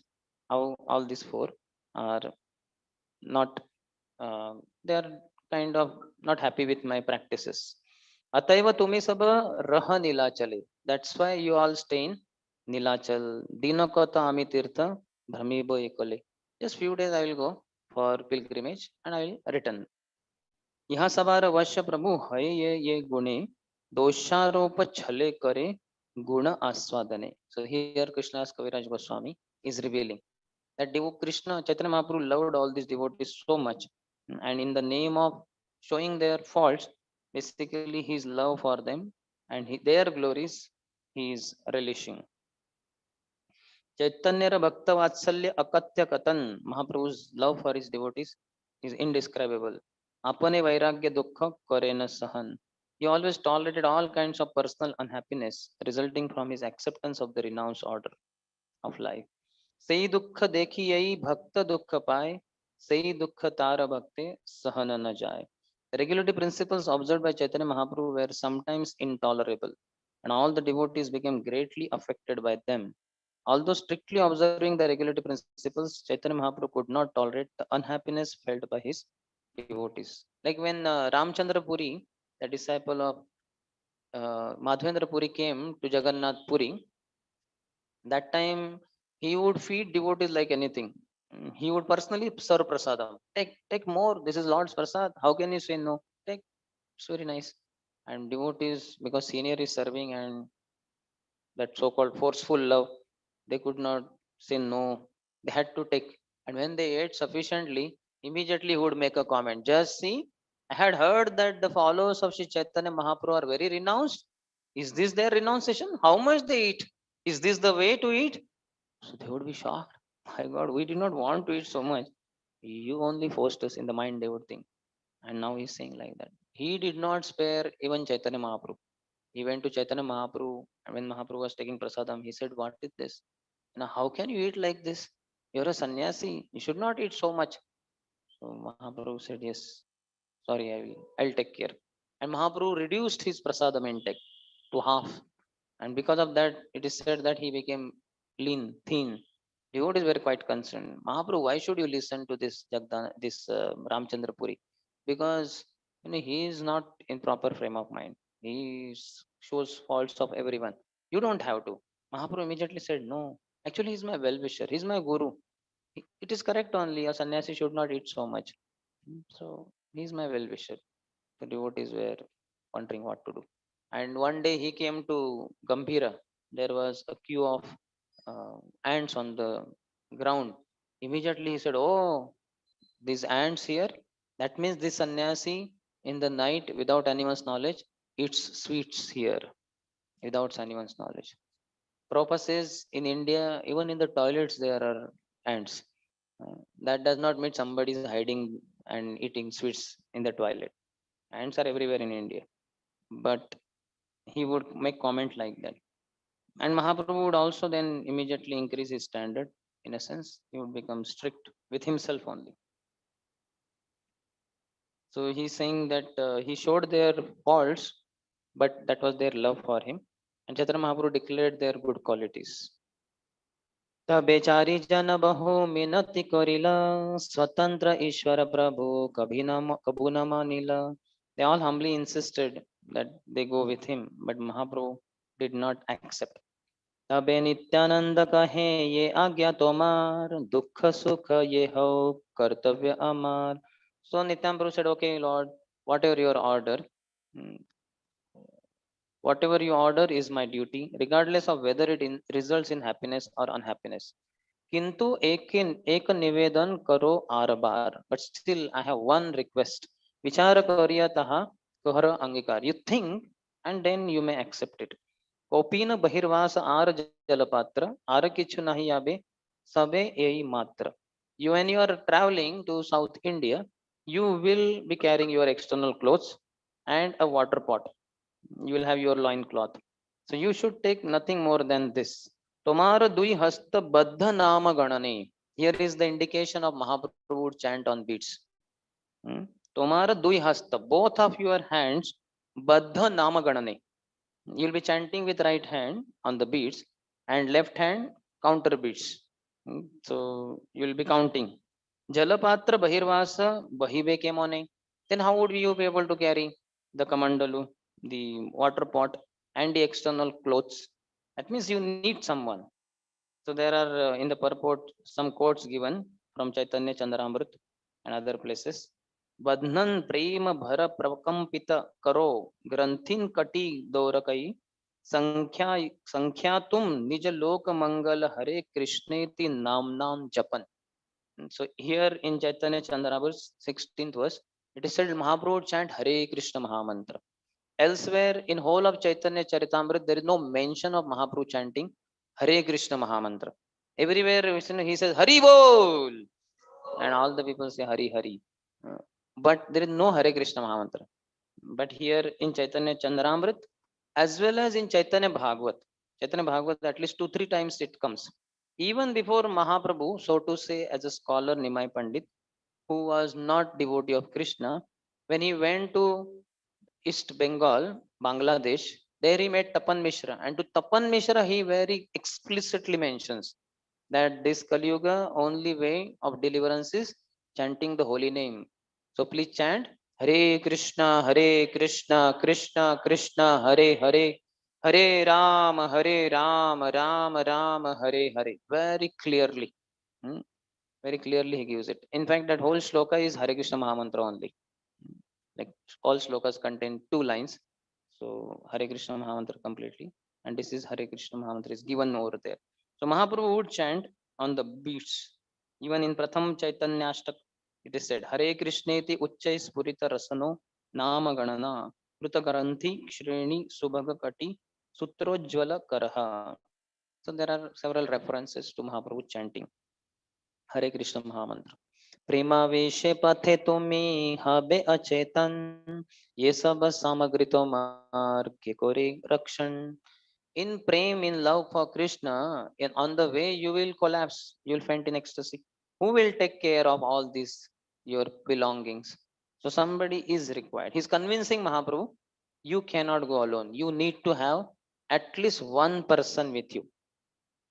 how all these four are not, they are kind of not happy with my practices. अतएव तुम्ही सब रह नीलाचले. That's why you all stay in Nilachal. Dinakata ami tirtha brahmibo ekale. Just few days I will go for pilgrimage and I will return. यहाँ सवार वश्य प्रभु है ये गुणे दोषारोप छले करे गुण आस्वादने. So here Krishna's Kaviraj Goswami is revealing that Krishna Chaitanya Mahaprabhu loved all these devotees so much, and in the name of showing their faults, basically his love for them and their glories he is relishing. Chaitanya Bhakta Vatsalya Akatya Katan, Mahaprabhu's love for his devotees is indescribable. Apane Vairagya Dukha Karena Sahan. He always tolerated all kinds of personal unhappiness resulting from his acceptance of the renounced order of life. Sei dukha dekhi yai bhakta dukha paye, sei dukha tara bhakte sahana na jaye. The regularity principles observed by Chaitanya Mahaprabhu were sometimes intolerable, and all the devotees became greatly affected by them. Although strictly observing the regularity principles, Chaitanya Mahaprabhu could not tolerate the unhappiness felt by his devotees. Like when Ramchandra Puri, the disciple of Madhavendra Puri, came to Jagannath Puri, that time he would feed devotees like anything. He would personally serve prasadam. Take more. This is Lord's prasad. How can you say no? Take. It's very nice. And devotees, because senior is serving and that so-called forceful love, they could not say no. They had to take. And when they ate sufficiently, immediately he would make a comment. Just see, I had heard that the followers of Sri Chaitanya Mahaprabhu are very renounced. Is this their renunciation? How much they eat? Is this the way to eat? So they would be shocked. My God, we did not want to eat so much. You only forced us in the mind, they would think. And now he's saying like that. He did not spare even Chaitanya Mahaprabhu. He went to Chaitanya Mahaprabhu, and when Mahaprabhu was taking prasadam, he said, what is this? Now, how can you eat like this? You're a sannyasi. You should not eat so much. So Mahaprabhu said, yes, sorry, I'll take care. And Mahaprabhu reduced his prasadam intake to half. And because of that, it is said that he became lean, thin. Devotees were quite concerned. Mahaprabhu, why should you listen to this Ramchandra Puri? Because he is not in proper frame of mind. Shows faults of everyone. You don't have to. Mahaprabhu immediately said, no. Actually, he's my well-wisher. He's my guru. It is correct only. A sannyasi should not eat so much. So he's my well-wisher. The devotees were wondering what to do. And one day he came to Gambhira. There was a queue of ants on the ground. Immediately he said, oh, these ants here, that means this sannyasi in the night without anyone's knowledge eats sweets here without anyone's knowledge. Prabhupada says in India, even in the toilets, there are ants. That does not mean somebody is hiding and eating sweets in the toilet. Ants are everywhere in India. But he would make comment like that. And Mahaprabhu would also then immediately increase his standard. In a sense, he would become strict with himself only. So he's saying that he showed their faults, but that was their love for him. And Chaitanya Mahaprabhu declared their good qualities. ता बेचारी जन बहु मिनति करिला स्वतंत्र ईश्वर प्रभु कभु न मानिला. They all humbly insisted that they go with him, but Mahaprabhu did not accept. तबे नित्यानंद कहे ये आज्ञा तोमार दुख सुख ये हो कर्तव्य अमार. So Nityananda Prabhu said, okay, Lord, whatever your order, mm, whatever you order is my duty, regardless of whether it results in happiness or unhappiness. किंतु एक निवेदन करो are bar. But still I have one request. विचार करिया तहा कहर अंगीकार. You think and then you may accept it. कोपीन बहिर्वास आर जलपात्र आर किछु नहीं आबे सबे यही मात्र. You, when you are traveling to South India, you will be carrying your external clothes and a water pot. You will have your loin cloth. So you should take nothing more than this. Tomar dui hasta baddha nama ganane. Here is the indication of Mahaprabhu would chant on beats. Tomar dui hasta, both of your hands, baddha nama ganane. You will be chanting with right hand on the beats and left hand counter beats. So you will be counting. Jalapatra bahirvasa bahibe kemone. Then how would you be able to carry the kamandalu, the water pot, and the external clothes? That means you need someone. So there are in the purport some quotes given from Chaitanya Chandramrit and other places. बंधन प्रेम भर प्रकंपित करो ग्रंथिन कटी दौरकई संख्या संख्या तुम निज लोक मंगल हरे कृष्णेति नाम नाम जपन. So here in Chaitanya Chandramrit's 16th verse, it is said Mahaprabhu would chant Hare Krishna Mahamantra. Elsewhere in whole of Chaitanya Charitamrita, there is no mention of Mahaprabhu chanting Hare Krishna Mahamantra. Everywhere he says Hari Bol, and all the people say Hari Hari. But there is no Hare Krishna Mahamantra. But here in Chaitanya Chandramrit, as well as in Chaitanya Bhagavat, at least 2-3 times it comes. Even before Mahaprabhu, so to say, as a scholar Nimai Pandit, who was not devotee of Krishna, when he went to East Bengal, Bangladesh, there he met Tapan Mishra, and to Tapan Mishra he very explicitly mentions that this Kali Yuga only way of deliverance is chanting the holy name. So please chant Hare Krishna, Krishna Krishna, Hare Hare, Hare Rama, Rama Rama, Hare Hare. Very clearly. Hmm? Very clearly he gives it. In fact, that whole shloka is Hare Krishna Mahamantra only. Like all shlokas contain 2 lines. So Hare Krishna Mahamantra completely. And this is Hare Krishna Mahamantra is given over there. So Mahaprabhu would chant on the beats. Even in Pratham Chaitanya Ashtak, it is said, Hare Krishneti Uchchai Spurita Rasano Nama Ganana Kruta Garanthi Shreni Subhaga Kati Sutrojvala Karaha. So there are several references to Mahaprabhu chanting Hare Krishna Mahamantra. प्रेमावेशे पथे तुम्हें हबे अचेतन ये सब सामग्री तुम्हार के कोरे रक्षण. In prem, in love for Krishna, and on the way you will collapse, you will faint in ecstasy. Who will take care of all these your belongings? So somebody is required. He's convincing Mahaprabhu, you cannot go alone. You need to have at least one person with you.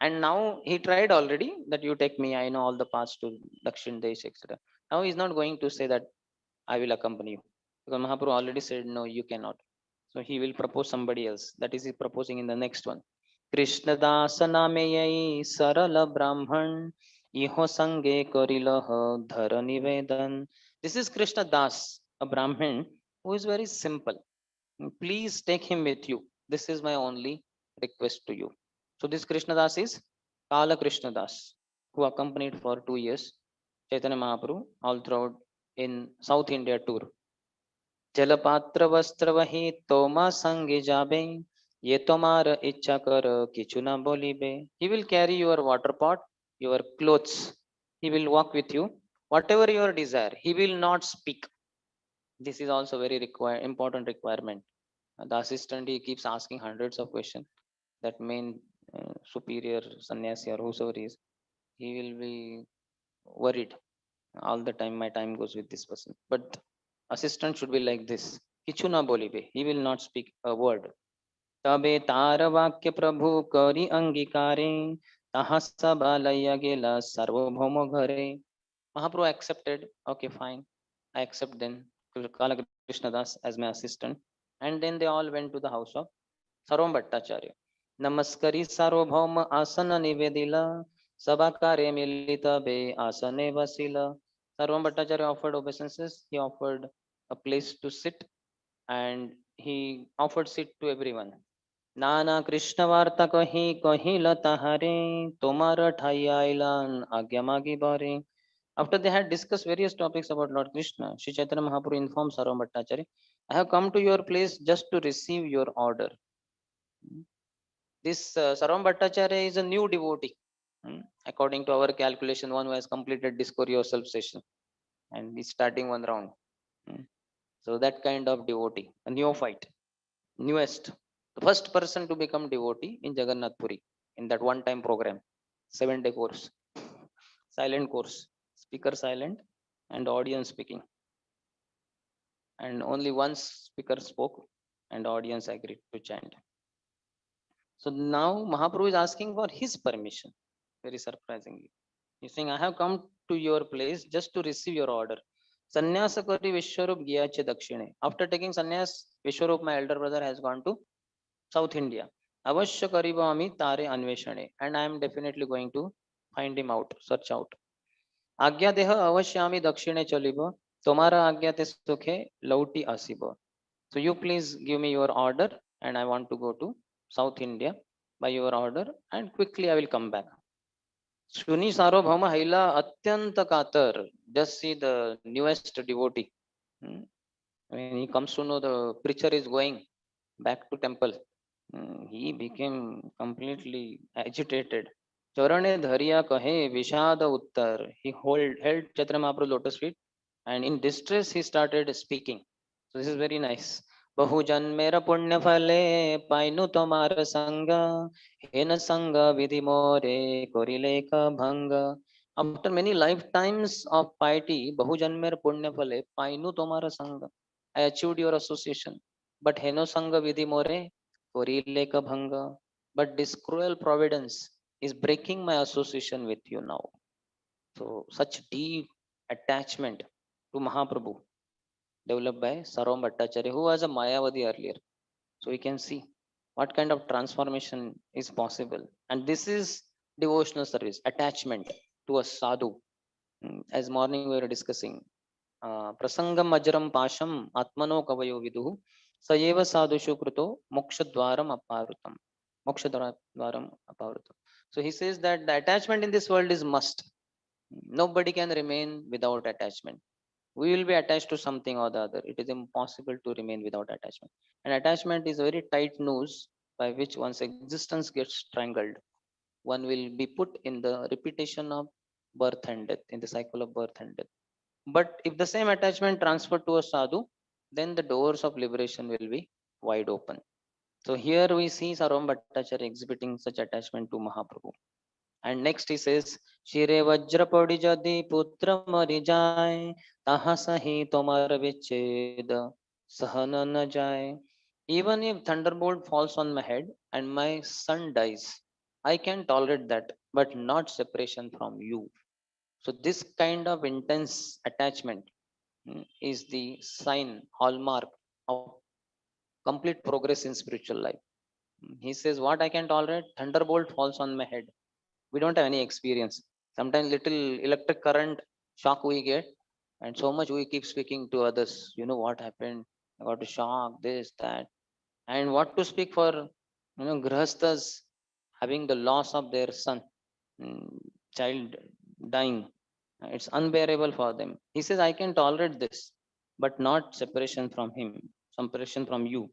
And now he tried already that you take me, I know all the paths to Dakshin Desh, etc. Now he's not going to say that I will accompany you. Because Mahaprabhu already said, no, you cannot. So he will propose somebody else. That is he proposing in the next one. Krishna dasa name yai sarala brahman iho sange korilah dhara nivedan. This is Krishna Das, a Brahmin who is very simple. Please take him with you. This is my only request to you. So this Krishna Das is Kala Krishna Das, who accompanied for 2 years Chaitanya Mahaprabhu all throughout in South India tour. जलपात्र वस्त्र वही तोमा संगे जाबे ये तोमार इच्छा कर किछु ना बोलिबे. He will carry your water pot, your clothes. He will walk with you. Whatever your desire, he will not speak. This is also very important requirement. The assistant, he keeps asking hundreds of questions. That main superior sannyasi or whosoever is, he will be worried all the time. My time goes with this person. But assistant should be like this. Kichu na bolibe. He will not speak a word. तबे तार वाक्य प्रभु करी अंगीकारे तहा सब लय गेला सार्वभौम घरे. Mahaprabhu accepted. Okay, fine. I accept then Kala Krishna Das as my assistant. And then they all went to the house of Sarvam Bhattacharya. Namaskari Sarvabhauma Asana Nivedila Sabakare Milita Be Asane Vasila. Sarvam Bhattacharya offered obeisances. He offered a place to sit and he offered seat to everyone. नाना कृष्ण वार्ता कही कही लता हरे तुम्हारा ठाई आइलान आज्ञा मागी बारे. After they had discussed various topics about Lord Krishna, Sri Chaitanya Mahaprabhu informed Sarvam Bhattacharya, I have come to your place just to receive your order. This Sarvam Bhattacharya is a new devotee. According to our calculation, one who has completed Discover Yourself session and is starting one round. Mm. So that kind of devotee, a neophyte, newest, the first person to become devotee in Jagannath Puri in that one-time program, 7-day course, silent course, speaker silent and audience speaking, and only one speaker spoke and audience agreed to chant. So now Mahaprabhu is asking for his permission, very surprisingly. He's saying, I have come to your place just to receive your order. Sannyasa kari Vishwarup Gyache Dakshine. After taking sannyas, Vishwarup, my elder brother, has gone to South India. Avashya karibami tare anveshane. And I am definitely going to find him out, search out. आज्ञा देह अवश्यामी दक्षिणे चलिब तुम्हारा आज्ञा ते सुखे लौटी Asib. So you please give me your order and I want to go to South India by your order and quickly I will come back. Shuni Sarvabhauma Haila Atyanta Katar. Just see the newest devotee. Hmm. When he comes to know the preacher is going back to temple, he became completely agitated. Charane Dhariya Kahe Vishada Uttar. He held Chaitanya Mahaprabhu's lotus feet and in distress he started speaking. So this is very nice. बहु जन्मेर पुण्य फले पाइनु तुम्हार संग हेन संग विधि मोरे कोरिले का भंग. After many lifetimes of piety, बहु जन्मेर पुण्य फले पाइनु तुम्हार संग. I achieved your association, but heno sanga vidhi more korile ka bhanga. But this cruel providence is breaking my association with you now. So such deep attachment to Mahaprabhu developed by Sarvam Bhattacharya, who was a Mayavadi earlier. So we can see what kind of transformation is possible. And this is devotional service, attachment to a sadhu. As morning we were discussing, प्रसंगम अजरम पाशम आत्मनो कवयो विदुः सयेव साधुषु कृतो मोक्षद्वारम अपावृतम मोक्षद्वारम अपावृतम. So he says that the attachment in this world is must. Nobody can remain without attachment. We will be attached to something or the other. It is impossible to remain without attachment. And attachment is a very tight noose by which one's existence gets strangled. One will be put in the repetition of birth and death, in the cycle of birth and death. But if the same attachment transferred to a sadhu, then the doors of liberation will be wide open. So here we see Sarvam Bhattacharya exhibiting such attachment to Mahaprabhu. And next he says, Shire Vajra Padi Jadi Putra Mari Jai, Taha Sahi Tomar Vicheda, Sahana Na Jai. Even if thunderbolt falls on my head and my son dies, I can tolerate that, but not separation from you. So this kind of intense attachment is the sign, hallmark of complete progress in spiritual life. He says, what I can tolerate, thunderbolt falls on my head. We don't have any experience. Sometimes little electric current shock we get, and so much we keep speaking to others. You know what happened? I got a shock, this, that. And what to speak for, grahasthas having the loss of their son, mm, child dying. It's unbearable for them. He says, I can tolerate this, but not separation from him, separation from you.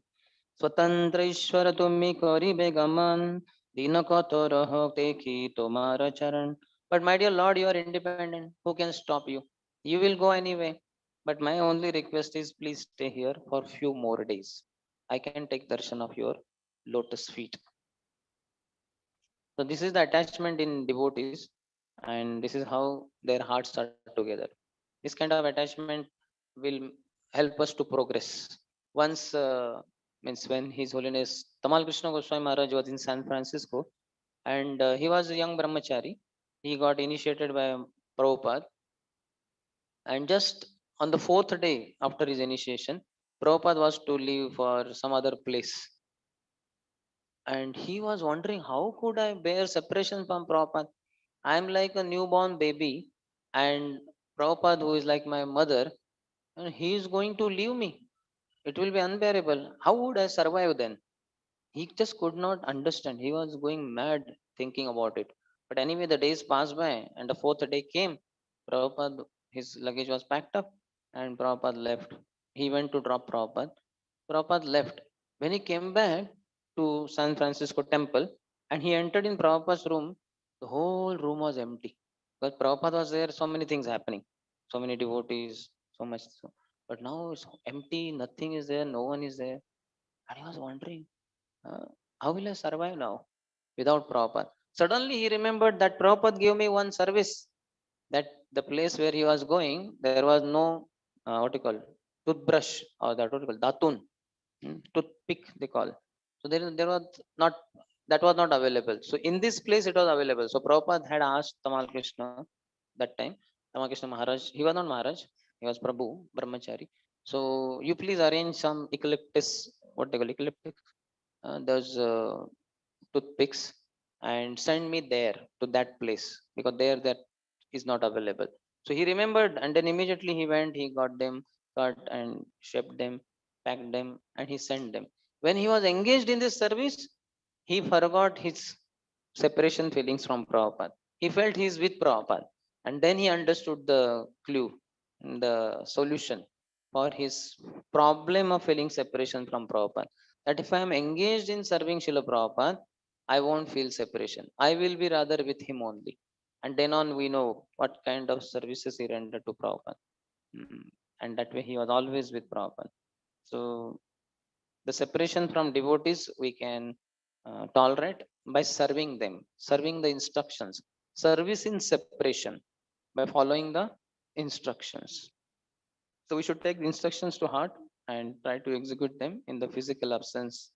स्वतंत्र ईश्वर तुम्ही करिबे गमन दीन कत रह देखी तुम्हारा चरण. But my dear Lord, you are independent. Who can stop you? You will go anyway. But my only request is please stay here for few more days. I can take darshan of your lotus feet. So this is the attachment in devotees, and this is how their hearts are together. This kind of attachment will help us to progress. Once, means when His Holiness Tamal Krishna Goswami Maharaj was in San Francisco, and he was a young brahmachari. He got initiated by Prabhupada, and just on the fourth day after his initiation, Prabhupada was to leave for some other place, and he was wondering, how could I bear separation from Prabhupada? I am like a newborn baby, and Prabhupada, who is like my mother, and he is going to leave me. It will be unbearable. How would I survive then? He just could not understand. He was going mad thinking about it. But anyway, the days passed by, and the fourth day came. Prabhupada, his luggage was packed up, and Prabhupada left. He went to drop Prabhupada. Prabhupada left. When he came back to San Francisco temple, and he entered in Prabhupada's room, the whole room was empty. Because Prabhupada was there, so many things happening, so many devotees, so much. So, but now it's empty, nothing is there, no one is there. And he was wondering, uh, how will I survive now without Prabhupada? Suddenly he remembered that Prabhupada gave me one service, that the place where he was going, there was no, what you call, toothbrush, or that what you call, datun, toothpick they call. So there was not, that was not available. So in this place it was available. So Prabhupada had asked Tamal Krishna that time, Tamal Krishna Maharaj, he was not Maharaj, he was Prabhu, Brahmachari. So you please arrange some eucalyptus, what they call eucalyptus, those toothpicks, and send me there to that place, because there that is not available. So he remembered, and then immediately he went, he got them cut and shaped them, packed them, and he sent them. When he was engaged in this service, he forgot his separation feelings from Prabhupada. He felt he is with Prabhupada. And then he understood the clue, the solution for his problem of feeling separation from Prabhupada. That if I am engaged in serving Srila Prabhupada, I won't feel separation. I will be rather with him only. And then on, we know what kind of services he rendered to Prabhupada. Mm. And that way he was always with Prabhupada. So the separation from devotees we can tolerate by serving them, serving the instructions. Service in separation by following the instructions. So we should take the instructions to heart and try to execute them in the physical absence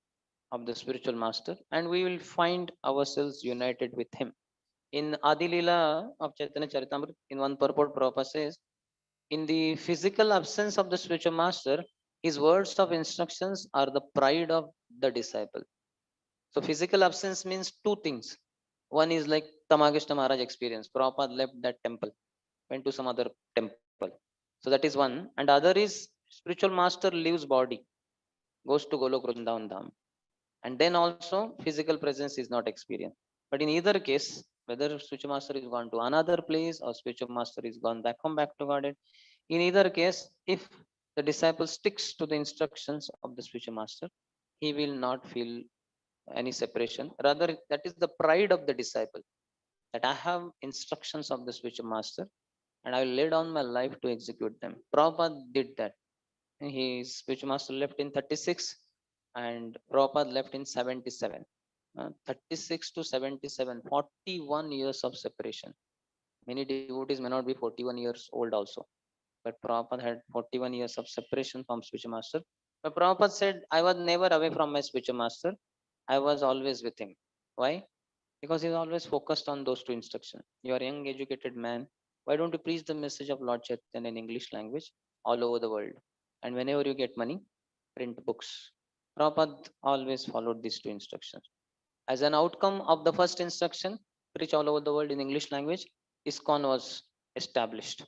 of the spiritual master, and we will find ourselves united with him. In Adi Lila of Chaitanya Charitamrita, in one purport, Prabhupada says, in the physical absence of the spiritual master, his words of instructions are the pride of the disciple. So physical absence means two things. One is like Tamagishna Maharaj experience. Prabhupada left that temple, went to some other temple. So that is one. And other is spiritual master leaves body, goes to Golok Vrindavan Dham. And then also physical presence is not experienced. But in either case, whether spiritual master is gone to another place or spiritual master is gone back home back to Godhead, in either case, if the disciple sticks to the instructions of the spiritual master, he will not feel any separation. Rather, that is the pride of the disciple, that I have instructions of the spiritual master and I will lay down my life to execute them. Prabhupada did that. His spiritual master left in 36 and Prabhupada left in 77. 36 to 77, 41 years of separation. Many devotees may not be 41 years old also, but Prabhupada had 41 years of separation from spiritual master. But Prabhupada said, I was never away from my spiritual master. I was always with him. Why? Because he's always focused on those two instructions. You are a young, educated man. Why don't you preach the message of Lord Chaitanya in English language all over the world? And whenever you get money, print books. Prabhupada always followed these two instructions. As an outcome of the first instruction, preach all over the world in English language, ISKCON was established.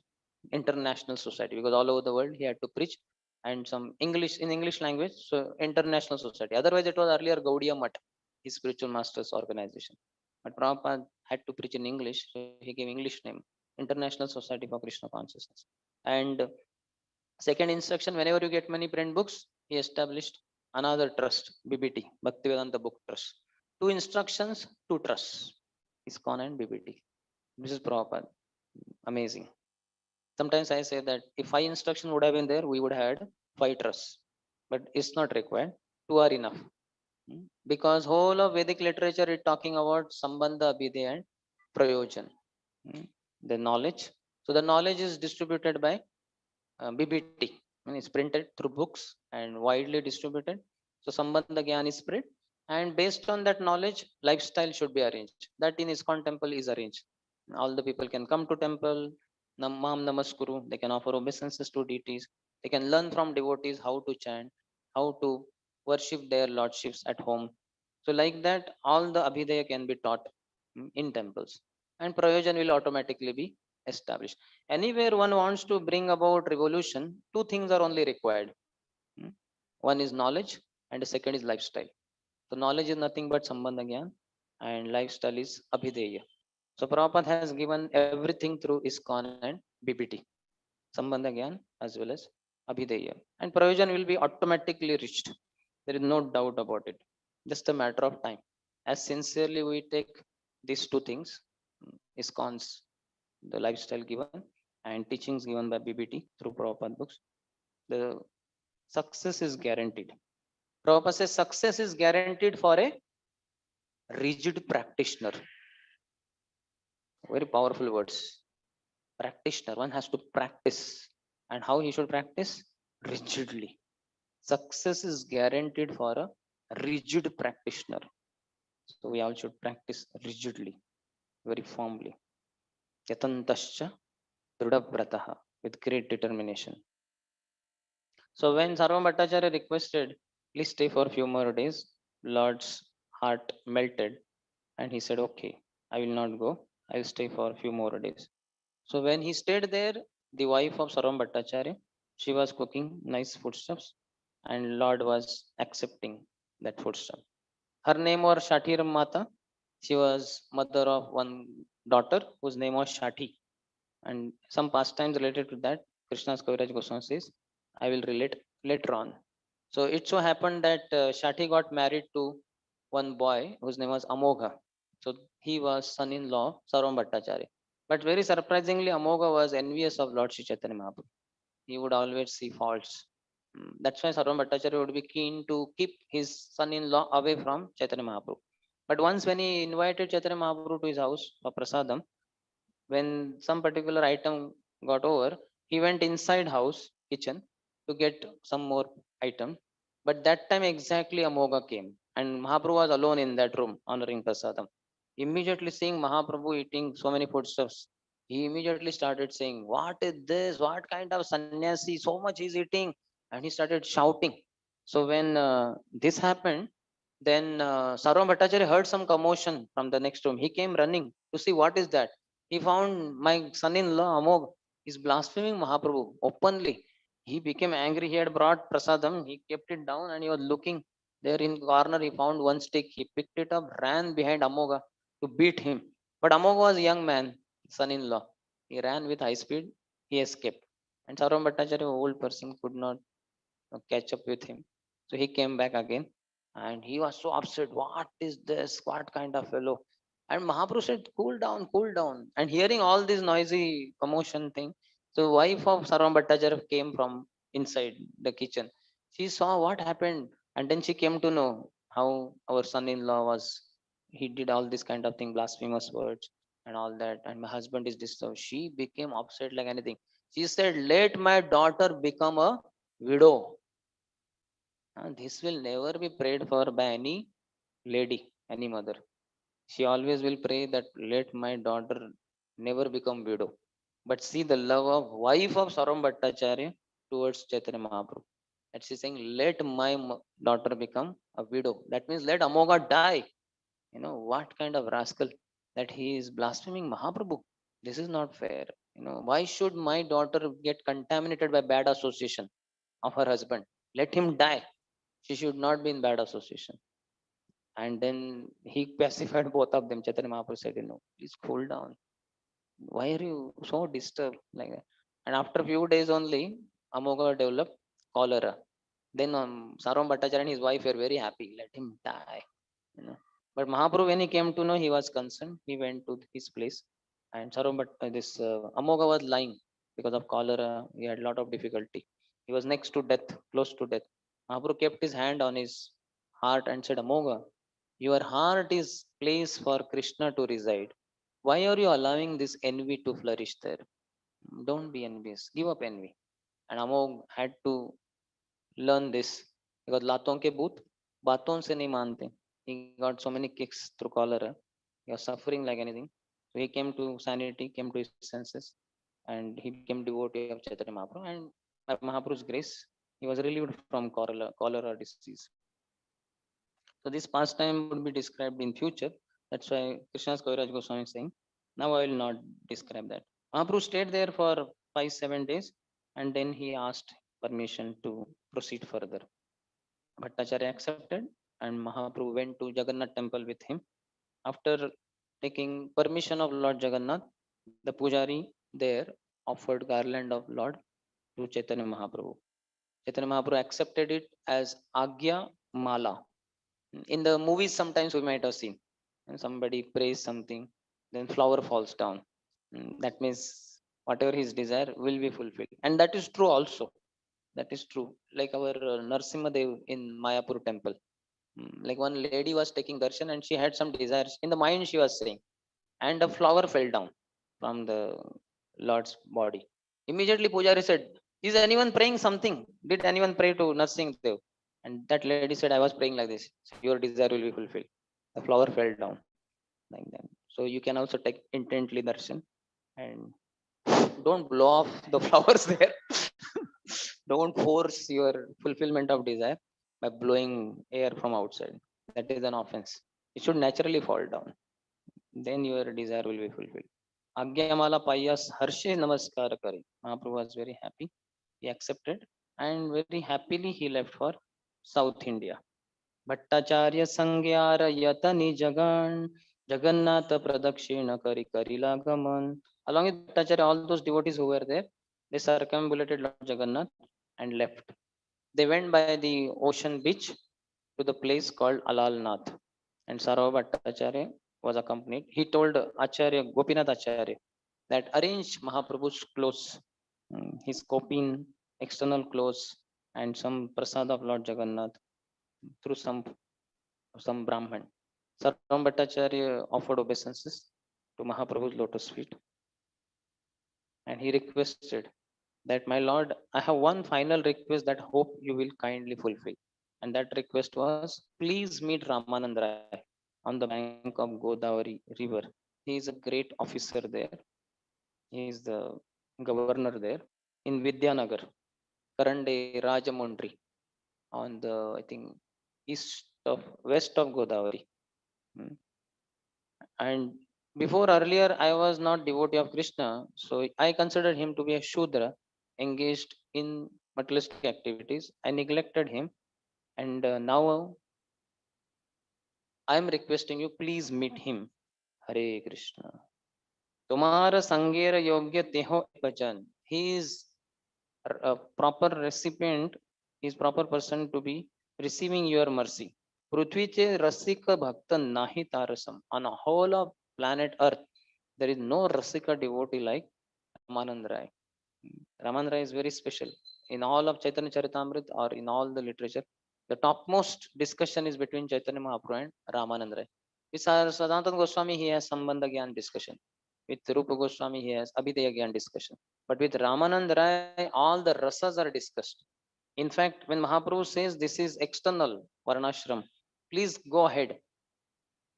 International society, because all over the world he had to preach and some English in English language. So international society. Otherwise, it was earlier Gaudiya Mutt, his spiritual masters organization. But Prabhupada had to preach in English, so he gave English name, International Society for Krishna Consciousness. And second instruction, whenever you get money, print books, he established another trust, BBT, Bhaktivedanta Book Trust. Two instructions, two trusts, ISKCON and BBT. This is Prabhupada. Amazing. Sometimes I say that if five instructions would have been there, we would have had five trusts. But it's not required. Two are enough. Because whole of Vedic literature is talking about Sambandha, Abhidheya and Prayojan. The knowledge. So the knowledge is distributed by BBT, and it's printed through books and widely distributed. So Sambandha Gyan is spread, and based on that knowledge, lifestyle should be arranged. That in ISKCON temple is arranged. All the people can come to temple, Mam Namaskuru, they can offer obeisances to deities, they can learn from devotees how to chant, how to worship their lordships at home. So like that, all the Abhidaya can be taught in temples, and Prayojan will automatically be established. Anywhere one wants to bring about revolution, two things are only required. Hmm. One is knowledge, and the second is lifestyle. So knowledge is nothing but Sambandha Gyan, and lifestyle is Abhideya. So Prabhupada has given everything through ISKCON and BBT, Sambandha Gyan as well as Abhideya. And Prayojan will be automatically reached. There is no doubt about it. Just a matter of time. As sincerely we take these two things, ISKCON's the lifestyle given and teachings given by BBT through Prabhupada books, the success is guaranteed. Prabhupada says success is guaranteed for a rigid practitioner. Very powerful words. Practitioner, one has to practice. And how he should practice? Rigidly. Success is guaranteed for a rigid practitioner. So we all should practice rigidly, very firmly. Yatantascha Drudabrataha, with great determination. So when Sarvam Bhattacharya requested, please stay for a few more days, Lord's heart melted and he said, okay, I will not go. I will stay for a few more days. So when he stayed there, the wife of Sarvam Bhattacharya, she was cooking nice foodstuffs and Lord was accepting that foodstuff. Her name was Shathi Mata. She was mother of one daughter whose name was Shathi. And some pastimes related to that, Krishna's Kaviraj Goswami says, I will relate later on. So it so happened that Shathi got married to one boy whose name was Amogha. So he was son-in-law of Sarvam Bhattacharya. But very surprisingly, Amogha was envious of Lord Sri Chaitanya Mahaprabhu. He would always see faults. That's why Sarvam Bhattacharya would be keen to keep his son-in-law away from Chaitanya Mahaprabhu. But once when he invited Chaitanya Mahaprabhu to his house for prasadam, when some particular item got over, he went inside house kitchen to get some more item. But that time exactly Amoga came, and Mahaprabhu was alone in that room honoring prasadam. Immediately seeing Mahaprabhu eating so many foodstuffs, he immediately started saying, "What is this? What kind of sannyasi? So much he's eating!" And he started shouting. So when this happened, then Sarvam Bhattacharya heard some commotion from the next room. He came running to see what is that. He found my son-in-law Amog is blaspheming Mahaprabhu openly. He became angry. He had brought prasadam. He kept it down and he was looking there in corner. He found one stick. He picked it up, ran behind Amoga to beat him. But Amog was a young man, son-in-law. He ran with high speed. He escaped. And Sarvam Bhattacharya, old person, could not catch up with him. So he came back again and he was so upset. What is this? What kind of fellow? And Mahaprabhu said, cool down, cool down. And hearing all this noisy commotion thing, so wife of Sarvam Bhattacharya came from inside the kitchen. She saw what happened and then she came to know how our son-in-law was, he did all this kind of thing, blasphemous words and all that. And my husband is disturbed. She became upset like anything. She said, let my daughter become a widow. This will never be prayed for by any lady, any mother. She always will pray that let my daughter never become widow. But see the love of wife of Saram Bhattacharya towards Chaitanya Mahaprabhu. And she's saying, let my daughter become a widow. That means let Amoga die. You know, what kind of rascal that he is blaspheming Mahaprabhu. This is not fair. You know, why should my daughter get contaminated by bad association of her husband? Let him die. She should not be in bad association. And then he pacified both of them. Chaitanya Mahaprabhu said, please cool down. Why are you so disturbed like that? And after a few days only, Amoga developed cholera. Then Sarvam Bhattacharya and his wife were very happy. Let him die. You know. But Mahaprabhu, when he came to know, he was concerned. He went to his place. And this Amoga was lying because of cholera. He had a lot of difficulty. He was next to death, close to death. Mahaprabhu kept his hand on his heart and said, Amoga, your heart is place for Krishna to reside. Why are you allowing this envy to flourish there? Don't be envious. Give up envy. and Amog had to learn this because लातों के भूत बातों से नहीं मानते. He got so many kicks through cholera. He was suffering like anything. So he came to sanity, came to his senses, and he became devotee of Chaitanya Mahaprabhu. And by Mahaprabhu's grace, he was relieved from cholera disease. So this pastime would be described in future. That's why Krishna's Kaviraj Goswami is saying, now I will not describe that. Mahaprabhu stayed there for 5-7 days, and then he asked permission to proceed further. Bhattacharya accepted, and Mahaprabhu went to Jagannath temple with him. After taking permission of Lord Jagannath, the pujari there offered garland of Lord to Chaitanya Mahaprabhu. Chaitanya Mahaprabhu accepted it as Agya Mala. In the movies, sometimes we might have seen somebody prays something, then flower falls down. That means whatever his desire will be fulfilled, and that is true also. That is true. Like our Narsimha Dev in Mayapur temple. Like one lady was taking darshan and she had some desires in the mind, she was saying, and a flower fell down from the Lord's body. Immediately Pujari said, is anyone praying something? Did anyone pray to Narsingh Dev? And that lady said, I was praying like this. So your desire will be fulfilled. The flower fell down like that. So you can also take intently darshan and don't blow off the flowers there. Don't force your fulfillment of desire by blowing air from outside. That is an offense. It should naturally fall down. Then your desire will be fulfilled. Agyamala Payas Harshe Namaskar Kari. Mahaprabhu was very happy. He accepted and very happily he left for South India. Bhattacharya Sangyara Yatani Jagan Jagannatha Pradakshina Kari Karila Gaman. Along with Bhattacharya, all those devotees who were there, they circumambulated Lord Jagannath and left. They went by the ocean beach to the place called Alalnath. And Sarva Bhattacharya was accompanied. He told Acharya Gopinath Acharya that arrange Mahaprabhu's clothes, his kopin, external clothes, and some prasad of Lord Jagannath through some Brahman. Sarvam Bhattacharya offered obeisances to Mahaprabhu's lotus feet, and he requested that, my Lord, I have one final request that hope you will kindly fulfill. And that request was, please meet Ramanand Rai on the bank of Godavari river. He is a great officer there. He is the governor there in Vidyanagar, current day Rajamundry, on the, I think, west of Godavari. Hmm. And before, earlier, I was not devotee of Krishna, so I considered him to be a Shudra engaged in materialistic activities. I neglected him, and now I am requesting you, please meet him. Hare Krishna. Tumhara Sangera Yogya Teho Ekvajan. He is a proper recipient, he is proper person to be receiving your mercy. Prithviche Rasika Bhakta Nahi Tarasam. On a whole of planet Earth, there is no Rasika devotee like Ramanand Rai. Ramanand Rai is very special. In all of Chaitanya Charitamrita or in all the literature, the topmost discussion is between Chaitanya Mahaprabhu and Ramanand Rai. With Sanatana Goswami, he has Sambandha Gyan discussion. With Rupa Goswami, he has Abhidaya Gyan discussion. But with Ramanand Rai, all the rasas are discussed. In fact, when Mahaprabhu says this is external Varnashram, please go ahead.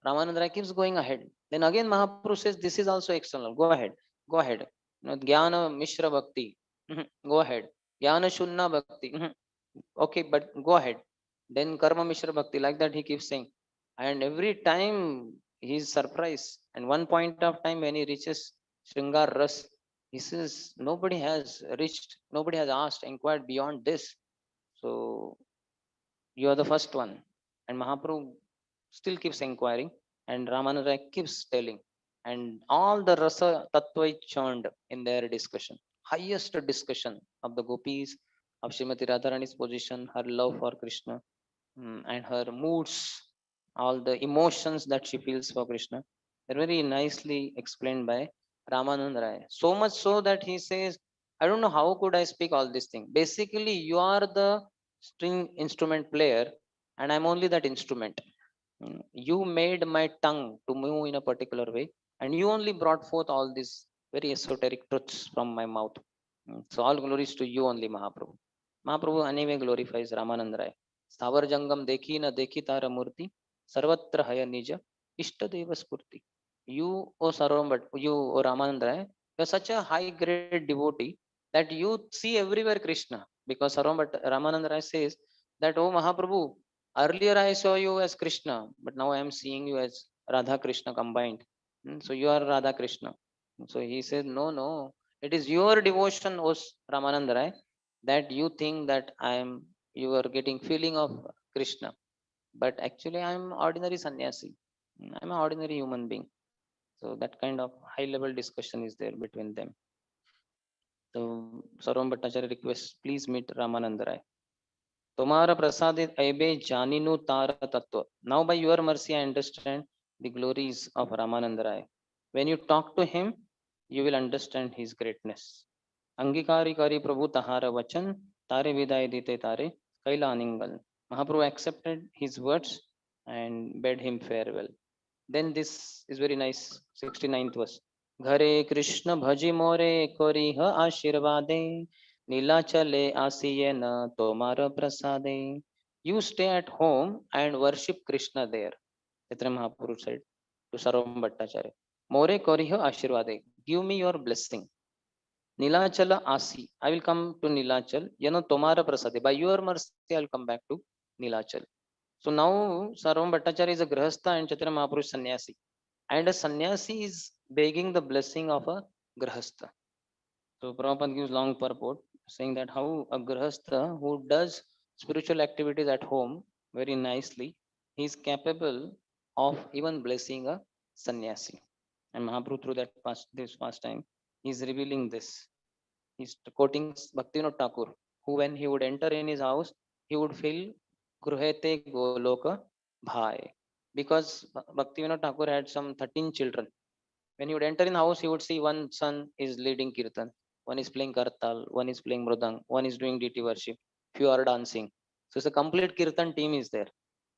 Ramanand Rai keeps going ahead. Then again Mahaprabhu says this is also external. Go ahead. Go ahead. Jnana Mishra Bhakti. Go ahead. Jnana Shunna Bhakti. Okay, but go ahead. Then Karma Mishra Bhakti. Like that he keeps saying. And every time he is surprised. And one point of time when he reaches Shringar Ras, he says nobody has reached, nobody has asked, inquired beyond this. So you are the first one. And Mahaprabhu still keeps inquiring, and Ramananda keeps telling. And all the rasa tattva churned in their discussion. Highest discussion of the gopis, of Srimati Radharani's position, her love for Krishna, and her moods, all the emotions that she feels for Krishna. They're very nicely explained by Ramananda Rai. So much so that he says, I don't know how could I speak all these things. Basically, you are the string instrument player, and I'm only that instrument. You made my tongue to move in a particular way, and you only brought forth all these very esoteric truths from my mouth. So all glories to you only, Mahaprabhu. Mahaprabhu anyway glorifies Ramananda Rai. Sthavar jangam dekhi na dekhi tara murti, sarvatra haya nija, ishta deva spurti. You, O Sarvam, but you, O Ramananda Rai, you are such a high grade devotee that you see everywhere Krishna. Because Sarvam, but Ramananda Rai says that, oh Mahaprabhu, earlier I saw you as Krishna, but now I am seeing you as Radha Krishna combined. So you are Radha Krishna. So he says, no, no, it is your devotion, O Ramananda Rai, that you think that you are getting feeling of Krishna. But actually, I am ordinary sannyasi. I am an ordinary human being. So that kind of high level discussion is there between them. So Sarvam Bhattacharya requests, please meet Ramananda Rai. Tomara prasadit aibe janinu tara tattva. Now by your mercy I understand the glories of Ramananda Rai. When you talk to him, you will understand his greatness. Angikari kari Prabhu tahara vachan, tare viday dite tare, kaila aningal. Mahaprabhu accepted his words and bade him farewell. Then this is very nice, 69th verse. Ghare Krishna bhaji more kori ha ashirvade, Nilachale asiyena tomara prasade. You stay at home and worship Krishna there. Chaitanya Mahaprabhu said to Sarvam Bhattacharya. More koriha ashirvade. Give me your blessing. Nilachala asi. I will come to Nilachal. Yano tomara prasade. By your mercy, I will come back to Nilachal. So now Sarvam Bhattacharya is a grahastha and Chaitanya Mahaprabhu is sannyasi. And a sannyasi is begging the blessing of a grahastha. So Prabhupada gives long purport saying that how a grahastha who does spiritual activities at home very nicely, he is capable of even blessing a sannyasi. And Mahaprabhu through that this past time, he is revealing this. He's quoting Bhaktivinoda Thakur, who when he would enter in his house, he would feel Gruhete Goloka Bhai. Because Bhaktivinoda Thakur had some 13 children. When he would enter in the house, he would see one son is leading kirtan, one is playing kartal, one is playing mridang, one is doing deity worship, few are dancing. So it's a complete kirtan team is there.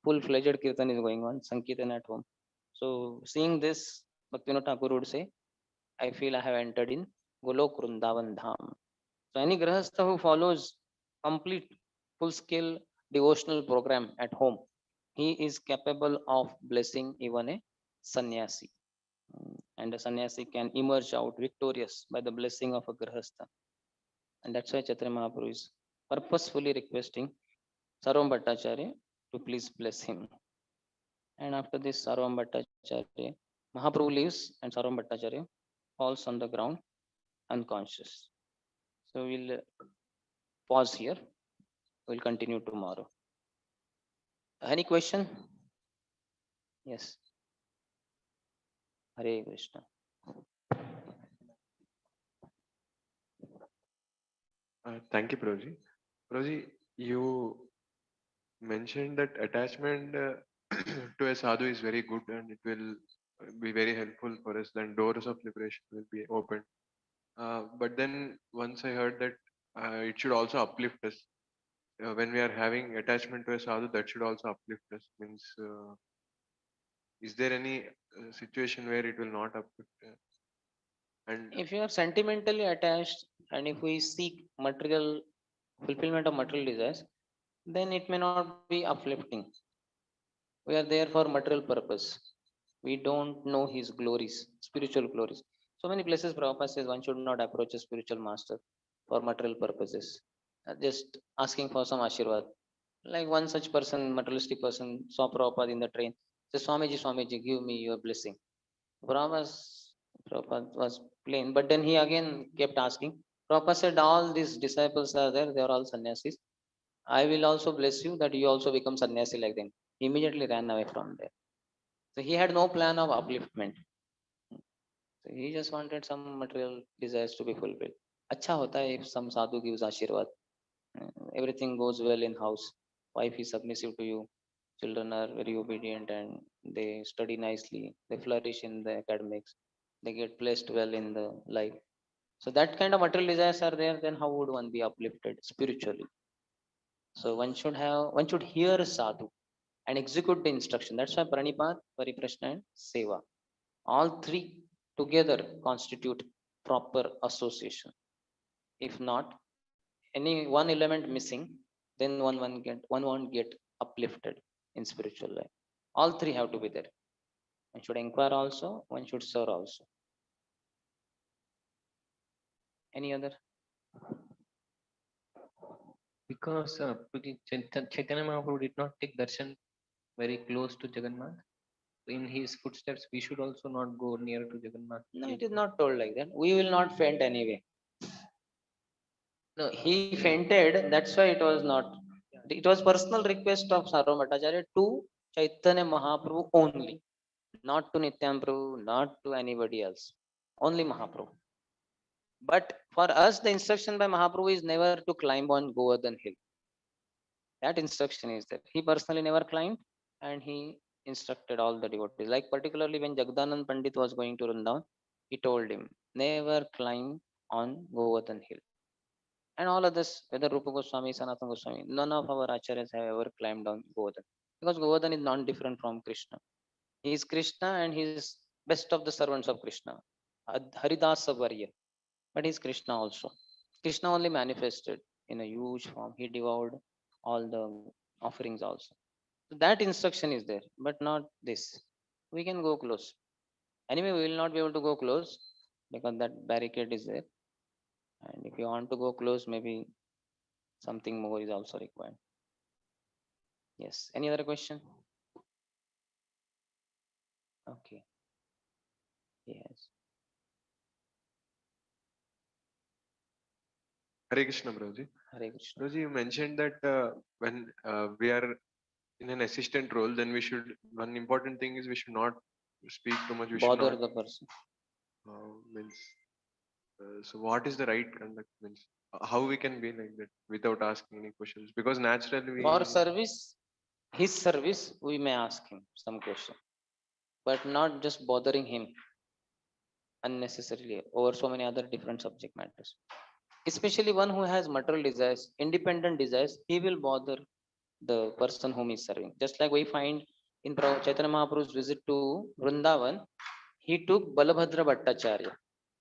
Full-fledged kirtan is going on, Sankirtan at home. So seeing this, Bhaktivinoda Thakur would say, I feel I have entered in Golok Vrindavan Dham. So any grahastha who follows complete full-scale devotional program at home, he is capable of blessing even a sannyasi. And a sannyasi can emerge out victorious by the blessing of a grahastha. And that's why Chaitanya Mahaprabhu is purposefully requesting Sarvam Bhattacharya to please bless him. And after this Sarvam Bhattacharya, Mahaprabhu leaves and Sarvam Bhattacharya falls on the ground unconscious. So we'll pause here. We'll continue tomorrow. Any question? Yes. Hare Krishna. Thank you, Prabhuji. Prabhuji, you mentioned that attachment to a sadhu is very good and it will be very helpful for us. Then doors of liberation will be opened. But then once I heard that it should also uplift us. When we are having attachment to a sadhu, that should also uplift us. Means, is there any situation where it will not uplift? And If you are sentimentally attached and if we seek material fulfillment of material desires, then it may not be uplifting. We are there for material purpose. We don't know his glories, spiritual glories. So many places Prabhupada says one should not approach a spiritual master for material purposes. Just asking for some ashirwad. Like one such person, materialistic person, saw Prabhupada in the train. Says, Swamiji, give me your blessing. Prabhupada was plain. But then he again kept asking. Prabhupada said, all these disciples are there, they are all sannyasis. I will also bless you that you also become sannyasi like them. He immediately ran away from there. So he had no plan of upliftment. So he just wanted some material desires to be fulfilled. Acha hota hai if some sadhu gives ashirwad. Everything goes well in house. Wife is submissive to you. Children are very obedient and they study nicely. They flourish in the academics. They get placed well in the life. So that kind of material desires are there. Then how would one be uplifted spiritually? So one should hear sadhu and execute the instruction. That's why Pranipat, Pariprashna, and Seva. All three together constitute proper association. If not, any one element missing, then one won't get uplifted in spiritual life. All three have to be there. One should inquire also, one should serve also. Any other? Because Chaitanya Mahaprabhu did not take darshan very close to Jagannath. In his footsteps, we should also not go near to Jagannath. No, it is not told like that. We will not faint anyway. No, he fainted. That's why it was not. It was personal request of Sarvam Bhattacharya to Chaitanya Mahaprabhu only, not to Nityam Prabhu, not to anybody else. Only Mahaprabhu. But for us, the instruction by Mahaprabhu is never to climb on Govardhan hill. That instruction is there. He personally never climbed, and he instructed all the devotees. Like particularly when Jagdanand Pandit was going to Vrindavan, he told him, never climb on Govardhan hill. And all others, whether Rupa Goswami, Sanatana Goswami, none of our acharyas have ever climbed on Govardhan. Because Govardhan is not different from Krishna. He is Krishna and he is best of the servants of Krishna. Haridasa Varya. But he is Krishna also. Krishna only manifested in a huge form. He devoured all the offerings also. So that instruction is there, but not this. We can go close. Anyway, we will not be able to go close because that barricade is there. And if you want to go close, maybe something more is also required. Yes. Any other question? Okay. Yes. Hare Krishna, Prabhuji. Hare Krishna. Prabhuji, you mentioned that when we are in an assistant role, then we should, one important thing is we should not speak too much. We should Bother not, the person. means, so what is the right conduct? Means, how we can be like that without asking any questions? Because naturally we... For service, his service, we may ask him some question, but not just bothering him unnecessarily over so many other different subject matters. Especially one who has material desires, independent desires, he will bother the person whom he is serving. Just like we find in Chaitanya Mahaprabhu's visit to Vrindavan, he took Balabhadra Bhattacharya.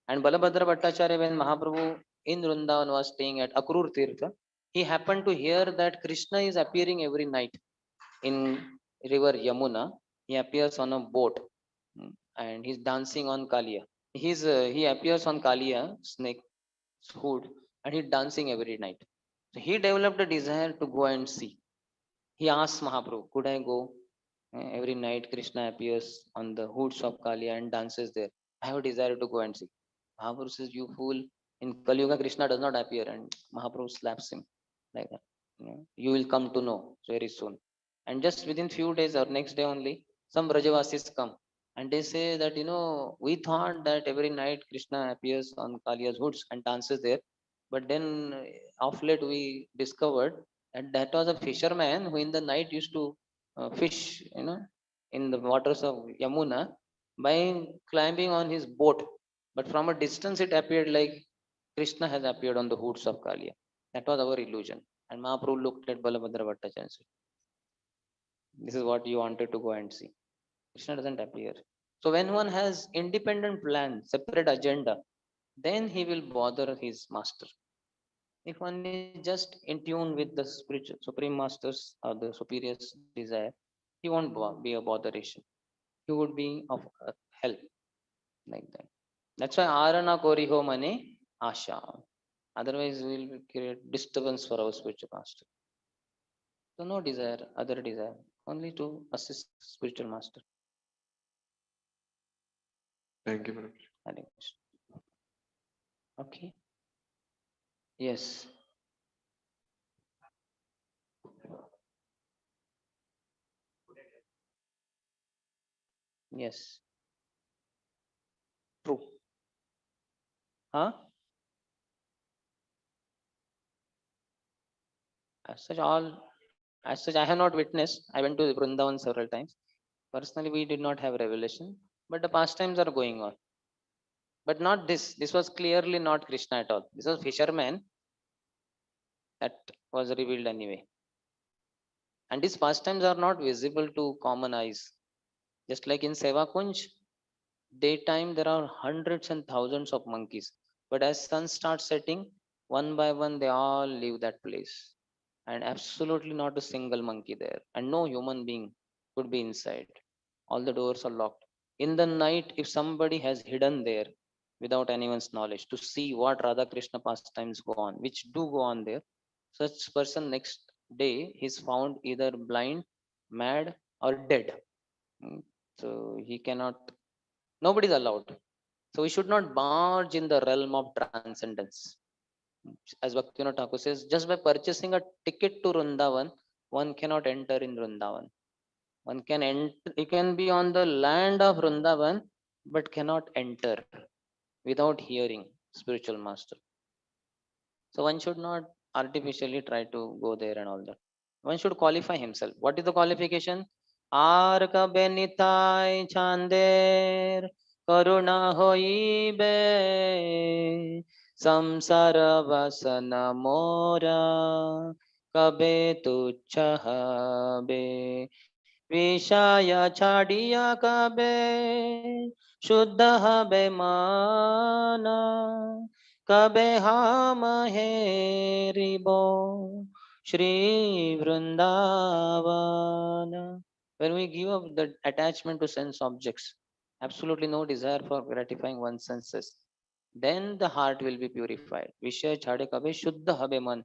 And Balabhadra Bhattacharya, when Mahaprabhu in Vrindavan was staying at Akrur Tirtha, he happened to hear that Krishna is appearing every night in river Yamuna. He appears on a boat, and he's dancing on Kalia. He appears on Kalia snake's hood, and he's dancing every night. So he developed a desire to go and see. He asked Mahaprabhu, could I go? Every night Krishna appears on the hoods of Kalia and dances there. I have a desire to go and see. Mahaprabhu says, you fool. In Kali Yuga, Krishna does not appear, and Mahaprabhu slaps him like that. You will come to know very soon. And just within few days or next day only, some Brajavasis come. And they say that, we thought that every night Krishna appears on Kalia's hoods and dances there. But then of late we discovered that that was a fisherman who in the night used to fish, in the waters of Yamuna by climbing on his boat. But from a distance, it appeared like Krishna has appeared on the hoods of Kalia. That was our illusion. And Mahaprabhu looked at Balabhadra Bhattacharya and said, this is what you wanted to go and see. Krishna doesn't appear. So when one has independent plan, separate agenda, then he will bother his master. If one is just in tune with the spiritual supreme master's or the superior's desire, he won't be a botheration. He would be of help like that. That's why Arana Koriho Mane Asha. Otherwise, we will create disturbance for our spiritual master. So no desire, other desire, only to assist spiritual master. Thank you, Prabhuji. Hare Krishna. Okay. Yes. Yes. True. Huh? As such, as such, I have not witnessed. I went to Vrindavan several times. Personally, we did not have revelation, but the pastimes are going on. But not this. This was clearly not Krishna at all. This was fisherman that was revealed anyway. And these pastimes are not visible to common eyes. Just like in Seva Kunj, daytime there are hundreds and thousands of monkeys. But as sun starts setting, One by one, they all leave that place, and absolutely not a single monkey there, and no human being could be inside. All the doors are locked. In the night, if somebody has hidden there without anyone's knowledge to see what Radha Krishna pastimes go on, which do go on there, such person next day is found either blind, mad, or dead. Mm. So he cannot, nobody is allowed. So we should not barge in the realm of transcendence. As Bhaktivinoda Thakur says, just by purchasing a ticket to Vrindavan, one cannot enter in Vrindavan. One can enter, you can be on the land of Vrindavan, but cannot enter without hearing spiritual master. So one should not artificially try to go there and all that. One should qualify himself. What is the qualification? Arka benitai chander karuna hoibe samsara vasana mora kabe tuchha habe विषय छाड़िया कबे शुद्ध हबे माना कबे हम हेरिबो Shri Vrindavana. When we give up the attachment to sense objects, absolutely no desire for gratifying one's senses, then the heart will be purified. Vishaya chhade kabe shuddha habe man.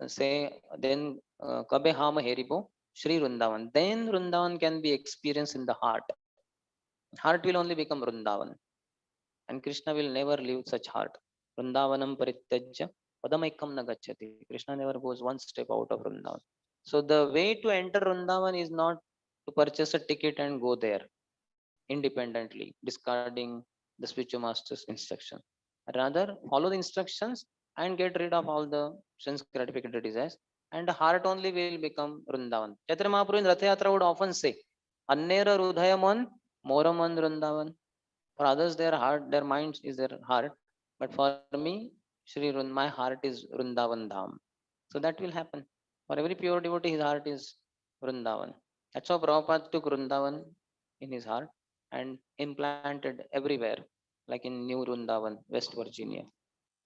Say then kabe ham heribo Shri Vrindavan. Then Vrindavan can be experienced in the heart. Heart will only become Vrindavan, and Krishna will never leave such heart. Vrindavanam parityajya padamaikam nagachyati. Krishna never goes one step out of Vrindavan. So the way to enter Vrindavan is not to purchase a ticket and go there independently, discarding the spiritual master's instruction. Rather, follow the instructions and get rid of all the sense gratificatory desires, and the heart only will become Vrindavan. Chaitanya Mahaprabhu in Ratha Yatra would often say, Annera Rudhayaman Moraman Vrindavan. For others, their heart, their minds is their heart, but for me, my heart is Vrindavan Dham. So that will happen. For every pure devotee, his heart is Vrindavan. That's how Prabhupada took Vrindavan in his heart and implanted everywhere, like in New Vrindavan, West Virginia,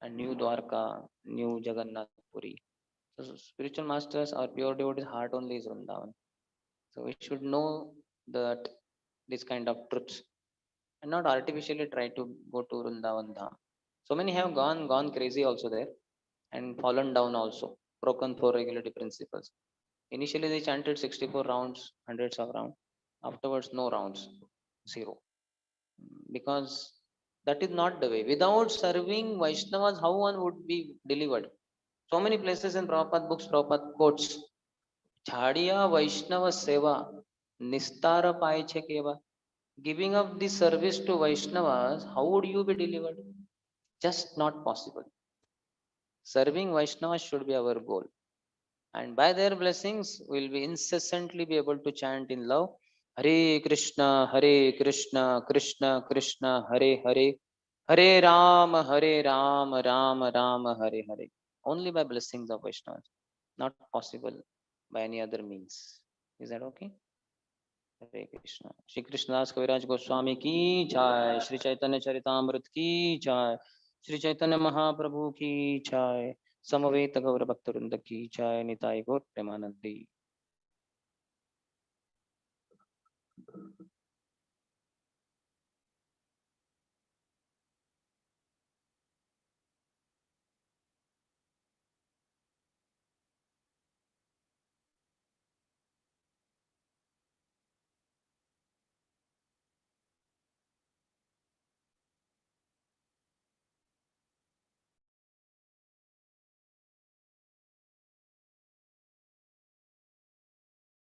and New Dwarka, New Jagannath Puri. So spiritual masters or pure devotees' heart only is Vrindavan. So we should know that this kind of truths and not artificially try to go to Vrindavan Dham. So many have gone crazy also there and fallen down also, broken four regulatory principles. Initially they chanted 64 rounds, hundreds of rounds. Afterwards, no rounds, zero. Because that is not the way. Without serving Vaishnavas, how one would be delivered? So many places in Prabhupada books, Prabhupada quotes, Chhadiya Vaishnava Seva, Nistara Paiche Keva. Giving up the service to Vaishnavas, how would you be delivered? Just not possible. Serving Vaishnavas should be our goal. And by their blessings, we'll be incessantly be able to chant in love. Hare Krishna, Krishna Krishna, Hare Hare, Hare Ram, Rama Hare Hare. Only by blessings of Vaishnavas, not possible by any other means. Is that okay? हरे कृष्णा श्री कृष्णदास कविराज गोस्वामी की जय श्री चैतन्य चरितामृत की जय श्री चैतन्य महाप्रभु की जय समवेत गौर भक्तवृंद की जय निताय गौर प्रेमानंदी